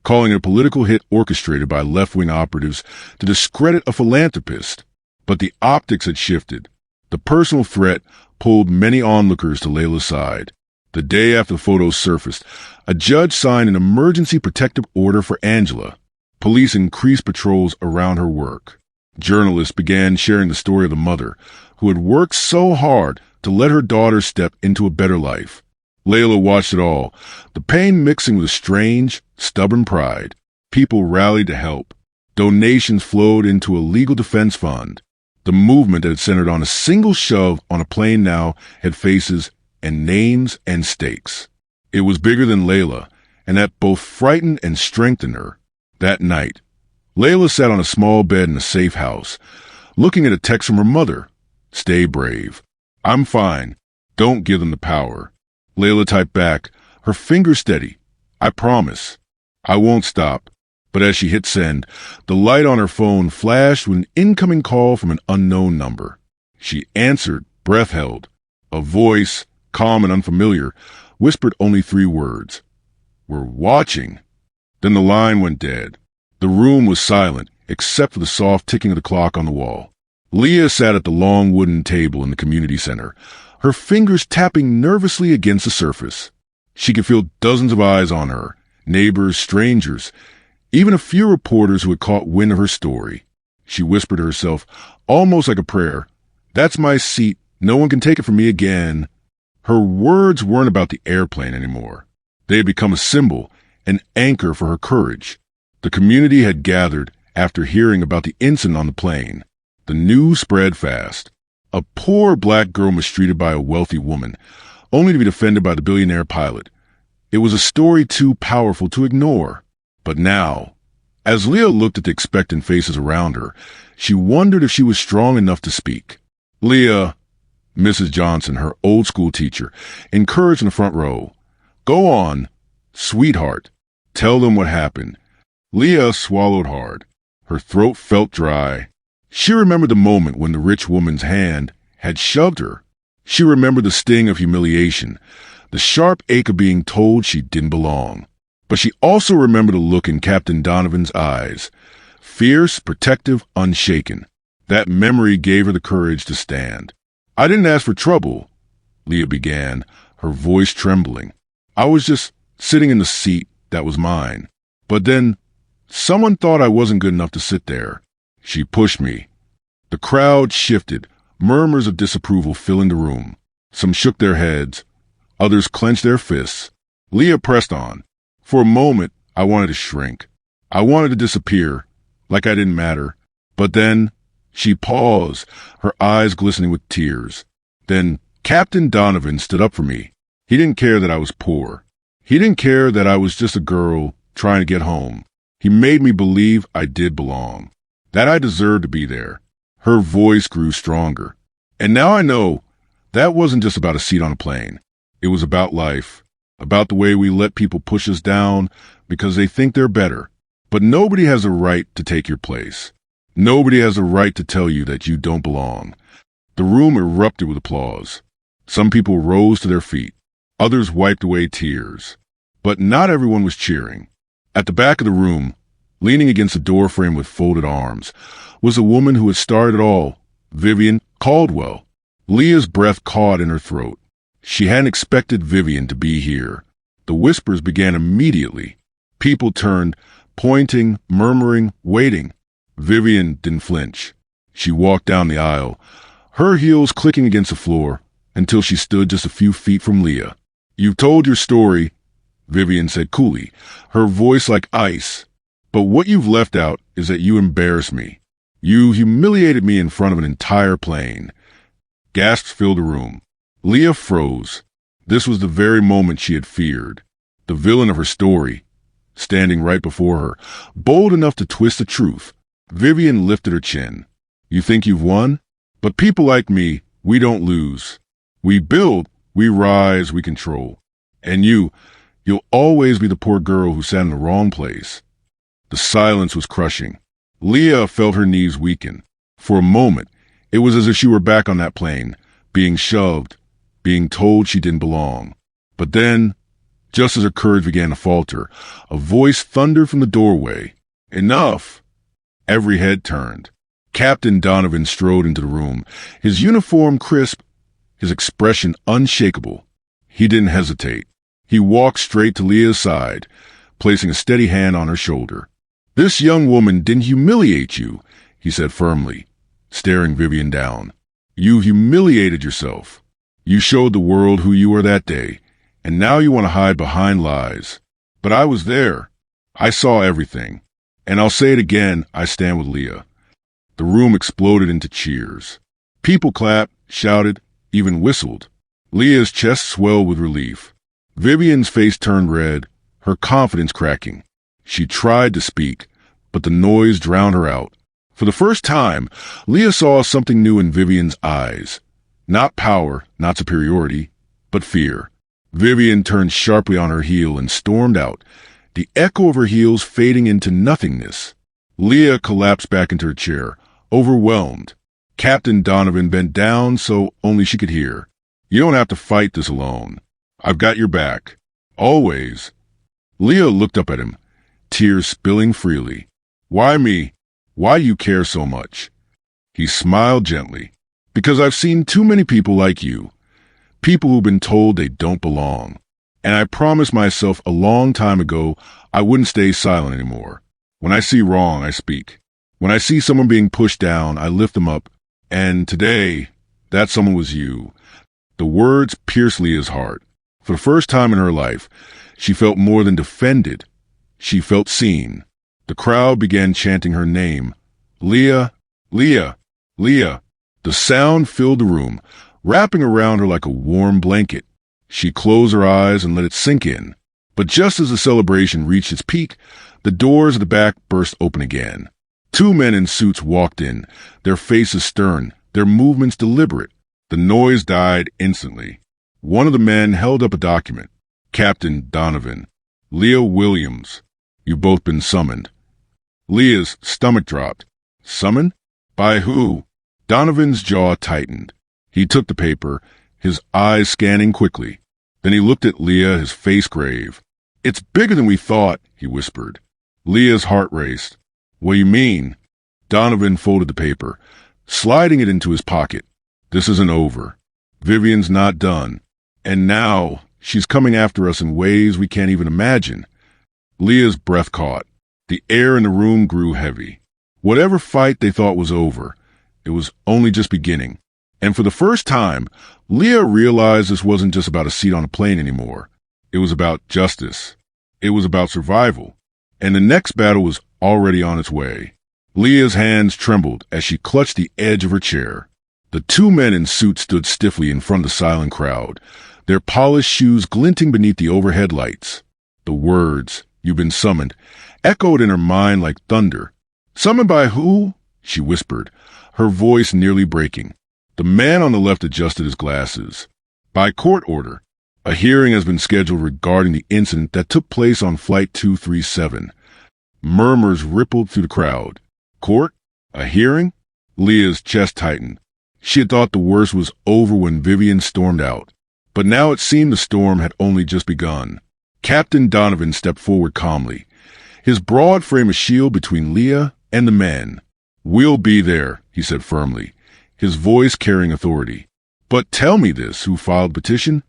calling it a political hit orchestrated by left-wing operatives to discredit a philanthropist. But the optics had shifted. The personal threat pulled many onlookers to Layla's side. The day after the photos surfaced, a judge signed an emergency protective order for Angela. Police increased patrols around her work. Journalists began sharing the story of the mother, who had worked so hard to let her daughter step into a better life. Layla watched it all, the pain mixing with a strange, stubborn pride. People rallied to help. Donations flowed into a legal defense fund. The movement that had centered on a single shove on a plane now had faces and names and stakes. It was bigger than Layla, and that both frightened and strengthened her. That night, Layla sat on a small bed in a safe house, looking at a text from her mother. "Stay brave. I'm fine. Don't give them the power." Layla typed back, her fingers steady. "I promise. I won't stop." But as she hit send, the light on her phone flashed with an incoming call from an unknown number. She answered, breath held. A voice, calm and unfamiliar, whispered only 3 words. "We're watching." Then the line went dead. The room was silent, except for the soft ticking of the clock on the wall. Leah sat at the long wooden table in the community center, her fingers tapping nervously against the surface. She could feel dozens of eyes on her, neighbors, strangers, even a few reporters who had caught wind of her story. She whispered to herself, almost like a prayer, "That's my seat. No one can take it from me again." Her words weren't about the airplane anymore. They had become a symbol, an anchor for her courage. The community had gathered after hearing about the incident on the plane. The news spread fast. A poor black girl mistreated by a wealthy woman, only to be defended by the billionaire pilot. It was a story too powerful to ignore. But now, as Leah looked at the expectant faces around her, she wondered if she was strong enough to speak. "Leah," Mrs. Johnson, her old school teacher, encouraged in the front row. "Go on, sweetheart. Tell them what happened." Leah swallowed hard. Her throat felt dry. She remembered the moment when the rich woman's hand had shoved her. She remembered the sting of humiliation, the sharp ache of being told she didn't belong. But she also remembered the look in Captain Donovan's eyes, fierce, protective, unshaken. That memory gave her the courage to stand. "I didn't ask for trouble," Leah began, her voice trembling. "I was just sitting in the seat that was mine. But then someone thought I wasn't good enough to sit there. She pushed me." The crowd shifted, murmurs of disapproval filling the room. Some shook their heads. Others clenched their fists. Leah pressed on. For a moment, I wanted to shrink. I wanted to disappear, like I didn't matter. But then she paused, her eyes glistening with tears. Then Captain Donovan stood up for me. He didn't care that I was poor. He didn't care that I was just a girl trying to get home. He made me believe I did belong, that I deserved to be there. Her voice grew stronger. And now I know that wasn't just about a seat on a plane. It was about life, about the way we let people push us down because they think they're better. But nobody has a right to take your place. Nobody has a right to tell you that you don't belong. The room erupted with applause. Some people rose to their feet. Others wiped away tears. But not everyone was cheering. At the back of the room, leaning against a doorframe with folded arms, was a woman who had started it all, Vivian Caldwell. Leah's breath caught in her throat. She hadn't expected Vivian to be here. The whispers began immediately. People turned, pointing, murmuring, waiting. Vivian didn't flinch. She walked down the aisle, her heels clicking against the floor, until she stood just a few feet from Leah. "You've told your story," Vivian said coolly, her voice like ice. "But what you've left out is that you embarrassed me. You humiliated me in front of an entire plane." Gasps filled the room. Leah froze. This was the very moment she had feared. The villain of her story, standing right before her, bold enough to twist the truth. Vivian lifted her chin. "You think you've won? But people like me, we don't lose. We build, we rise, we control. And you'll always be the poor girl who sat in the wrong place." The silence was crushing. Leah felt her knees weaken. For a moment, it was as if she were back on that plane, being shoved, being told she didn't belong. But then, just as her courage began to falter, a voice thundered from the doorway. "Enough!" Every head turned. Captain Donovan strode into the room, his uniform crisp, his expression unshakable. He didn't hesitate. He walked straight to Leah's side, placing a steady hand on her shoulder. "This young woman didn't humiliate you," he said firmly, staring Vivian down. "You humiliated yourself. You showed the world who you were that day, and now you want to hide behind lies. But I was there. I saw everything. And I'll say it again, I stand with Leah." The room exploded into cheers. People clapped, shouted, even whistled. Leah's chest swelled with relief. Vivian's face turned red, her confidence cracking. She tried to speak, but the noise drowned her out. For the first time, Leah saw something new in Vivian's eyes. Not power, not superiority, but fear. Vivian turned sharply on her heel and stormed out, the echo of her heels fading into nothingness. Leah collapsed back into her chair, overwhelmed. Captain Donovan bent down so only she could hear. "You don't have to fight this alone. I've got your back. Always." Leah looked up at him, tears spilling freely. "Why me? Why do you care so much?" He smiled gently. "Because I've seen too many people like you. People who've been told they don't belong. And I promised myself a long time ago I wouldn't stay silent anymore. When I see wrong, I speak. When I see someone being pushed down, I lift them up. And today, that someone was you." The words pierced Leah's heart. For the first time in her life, she felt more than defended. She felt seen. The crowd began chanting her name. "Leah, Leah, Leah." The sound filled the room, wrapping around her like a warm blanket. She closed her eyes and let it sink in. But just as the celebration reached its peak, the doors at the back burst open again. Two men in suits walked in, their faces stern, their movements deliberate. The noise died instantly. One of the men held up a document. "Captain Donovan. Leah Williams. You've both been summoned." Leah's stomach dropped. "Summoned? By who?" Donovan's jaw tightened. He took the paper, his eyes scanning quickly. Then he looked at Leah, his face grave. "It's bigger than we thought," he whispered. Leah's heart raced. "What do you mean?" Donovan folded the paper, sliding it into his pocket. "This isn't over. Vivian's not done. And now she's coming after us in ways we can't even imagine." Leah's breath caught. The air in the room grew heavy. Whatever fight they thought was over, it was only just beginning. And for the first time, Leah realized this wasn't just about a seat on a plane anymore. It was about justice. It was about survival. And the next battle was already on its way. Leah's hands trembled as she clutched the edge of her chair. The two men in suits stood stiffly in front of the silent crowd, their polished shoes glinting beneath the overhead lights. The words, "You've been summoned," echoed in her mind like thunder. "Summoned by who?" she whispered, her voice nearly breaking. The man on the left adjusted his glasses. "By court order. A hearing has been scheduled regarding the incident that took place on Flight 237. Murmurs rippled through the crowd. Court? A hearing? Leah's chest tightened. She had thought the worst was over when Vivian stormed out. But now it seemed the storm had only just begun. Captain Donovan stepped forward calmly, his broad frame a shield between Leah and the men. "We'll be there," he said firmly, his voice carrying authority. "But tell me this, who filed the petition?"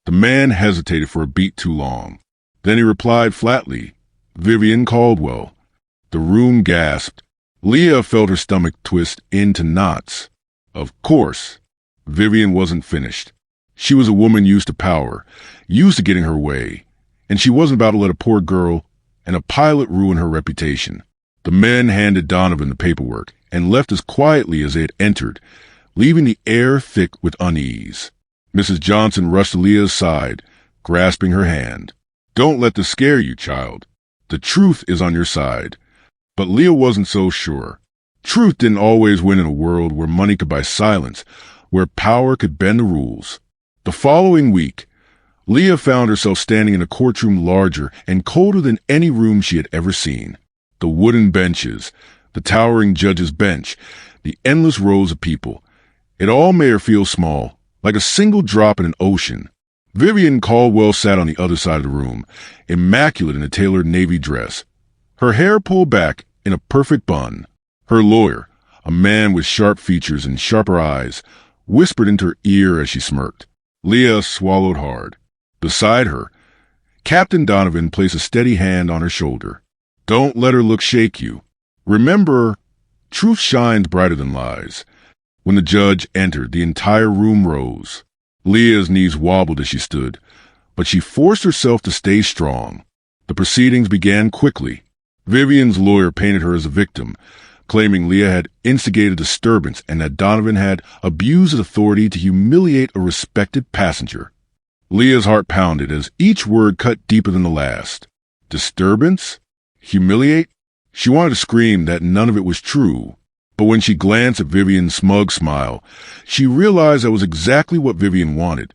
The man hesitated for a beat too long. Then he replied flatly, "Vivian Caldwell." The room gasped. Leah felt her stomach twist into knots. Of course, Vivian wasn't finished. She was a woman used to power, used to getting her way, and she wasn't about to let a poor girl and a pilot ruin her reputation. The men handed Donovan the paperwork and left as quietly as they had entered, leaving the air thick with unease. Mrs. Johnson rushed to Leah's side, grasping her hand. "Don't let this scare you, child. The truth is on your side." But Leah wasn't so sure. Truth didn't always win in a world where money could buy silence, where power could bend the rules. The following week, Leah found herself standing in a courtroom larger and colder than any room she had ever seen. The wooden benches, the towering judge's bench, the endless rows of people. It all made her feel small, like a single drop in an ocean. Vivian Caldwell sat on the other side of the room, immaculate in a tailored navy dress, her hair pulled back in a perfect bun. Her lawyer, a man with sharp features and sharper eyes, whispered into her ear as she smirked. Leah swallowed hard. Beside her, Captain Donovan placed a steady hand on her shoulder. "Don't let her look shake you. Remember, truth shines brighter than lies." When the judge entered, the entire room rose. Leah's knees wobbled as she stood, but she forced herself to stay strong. The proceedings began quickly. Vivian's lawyer painted her as a victim, claiming Leah had instigated disturbance and that Donovan had abused his authority to humiliate a respected passenger. Leah's heart pounded as each word cut deeper than the last. Disturbance? Humiliate? She wanted to scream that none of it was true. But when she glanced at Vivian's smug smile, she realized that was exactly what Vivian wanted,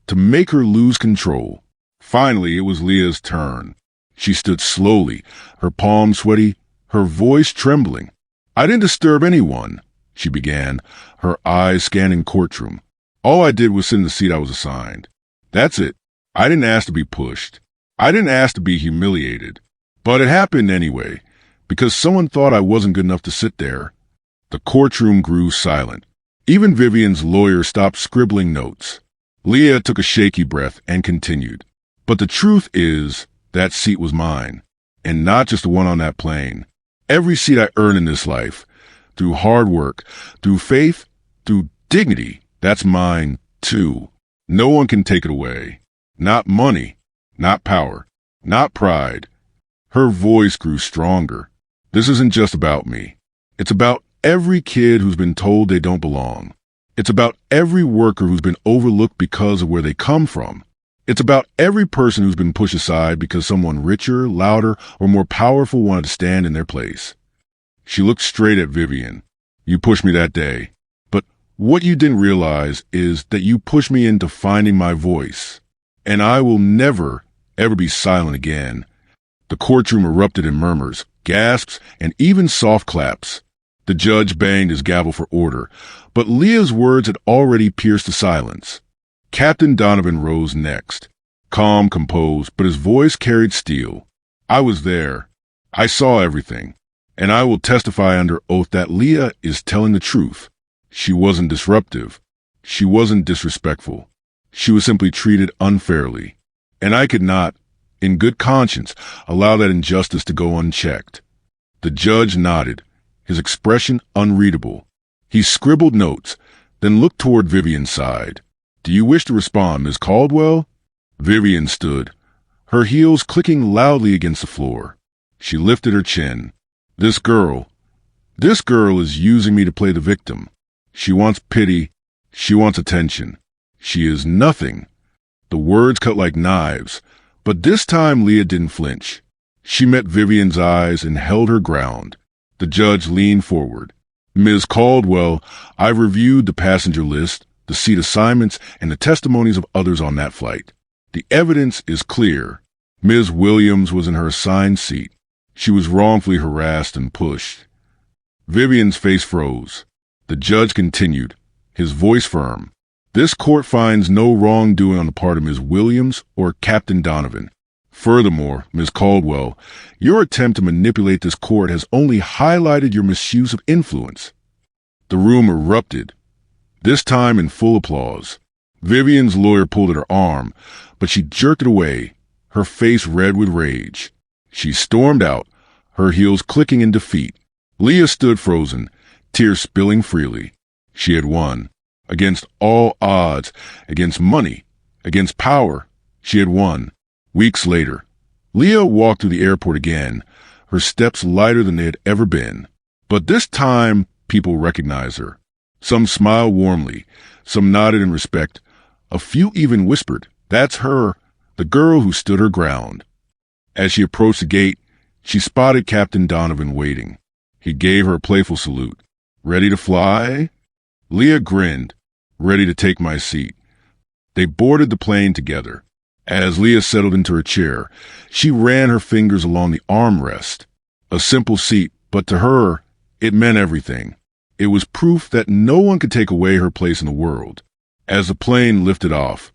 to make her lose control. Finally, it was Leah's turn. She stood slowly, her palms sweaty, her voice trembling. "I didn't disturb anyone," she began, her eyes scanning the courtroom. "All I did was sit in the seat I was assigned. That's it. I didn't ask to be pushed. I didn't ask to be humiliated. But it happened anyway, because someone thought I wasn't good enough to sit there." The courtroom grew silent. Even Vivian's lawyer stopped scribbling notes. Leah took a shaky breath and continued. "But the truth is, that seat was mine, and not just the one on that plane. Every seat I earned in this life, through hard work, through faith, through dignity, that's mine, too. No one can take it away. Not money, not power, not pride." Her voice grew stronger. "This isn't just about me. It's about every kid who's been told they don't belong. It's about every worker who's been overlooked because of where they come from. It's about every person who's been pushed aside because someone richer, louder, or more powerful wanted to stand in their place." She looked straight at Vivian. "You pushed me that day. But what you didn't realize is that you pushed me into finding my voice. And I will never, ever be silent again." The courtroom erupted in murmurs, gasps, and even soft claps. The judge banged his gavel for order, but Leah's words had already pierced the silence. Captain Donovan rose next, calm, composed, but his voice carried steel. "I was there. I saw everything. And I will testify under oath that Leah is telling the truth. She wasn't disruptive. She wasn't disrespectful. She was simply treated unfairly. And I could not, in good conscience, allow that injustice to go unchecked." The judge nodded, his expression unreadable. He scribbled notes, then looked toward Vivian's side. "Do you wish to respond, Miss Caldwell?" Vivian stood, her heels clicking loudly against the floor. She lifted her chin. This girl is using me to play the victim. She wants pity. She wants attention. She is nothing." The words cut like knives, but this time Leah didn't flinch. She met Vivian's eyes and held her ground. The judge leaned forward. "Ms. Caldwell, I've reviewed the passenger list, the seat assignments, and the testimonies of others on that flight. The evidence is clear. Ms. Williams was in her assigned seat. She was wrongfully harassed and pushed. Vivian's face froze. The judge continued, his voice firm. This court finds no wrongdoing on the part of Ms. Williams or Captain Donovan. Furthermore, Ms. Caldwell, your attempt to manipulate this court has only highlighted your misuse of influence. The room erupted, this time in full applause. Vivian's lawyer pulled at her arm, but she jerked it away, her face red with rage. She stormed out, her heels clicking in defeat. Leah stood frozen, tears spilling freely. She had won. Against all odds, against money, against power, she had won. Weeks later, Leah walked through the airport again, her steps lighter than they had ever been. But this time, people recognized her. Some smiled warmly, some nodded in respect. A few even whispered, "That's her, the girl who stood her ground." As she approached the gate, she spotted Captain Donovan waiting. He gave her a playful salute. "Ready to fly?" Leah grinned, "Ready to take my seat." They boarded the plane together. As Leah settled into her chair, she ran her fingers along the armrest. A simple seat, but to her, it meant everything. It was proof that no one could take away her place in the world. As the plane lifted off,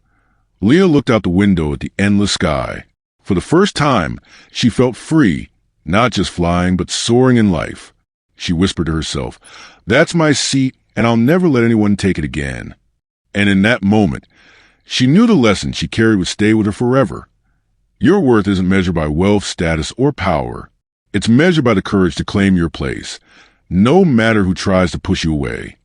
Leah looked out the window at the endless sky. For the first time, she felt free, not just flying, but soaring in life. She whispered to herself, "That's my seat, and I'll never let anyone take it again." And in that moment, she knew the lesson she carried would stay with her forever. Your worth isn't measured by wealth, status, or power. It's measured by the courage to claim your place, no matter who tries to push you away.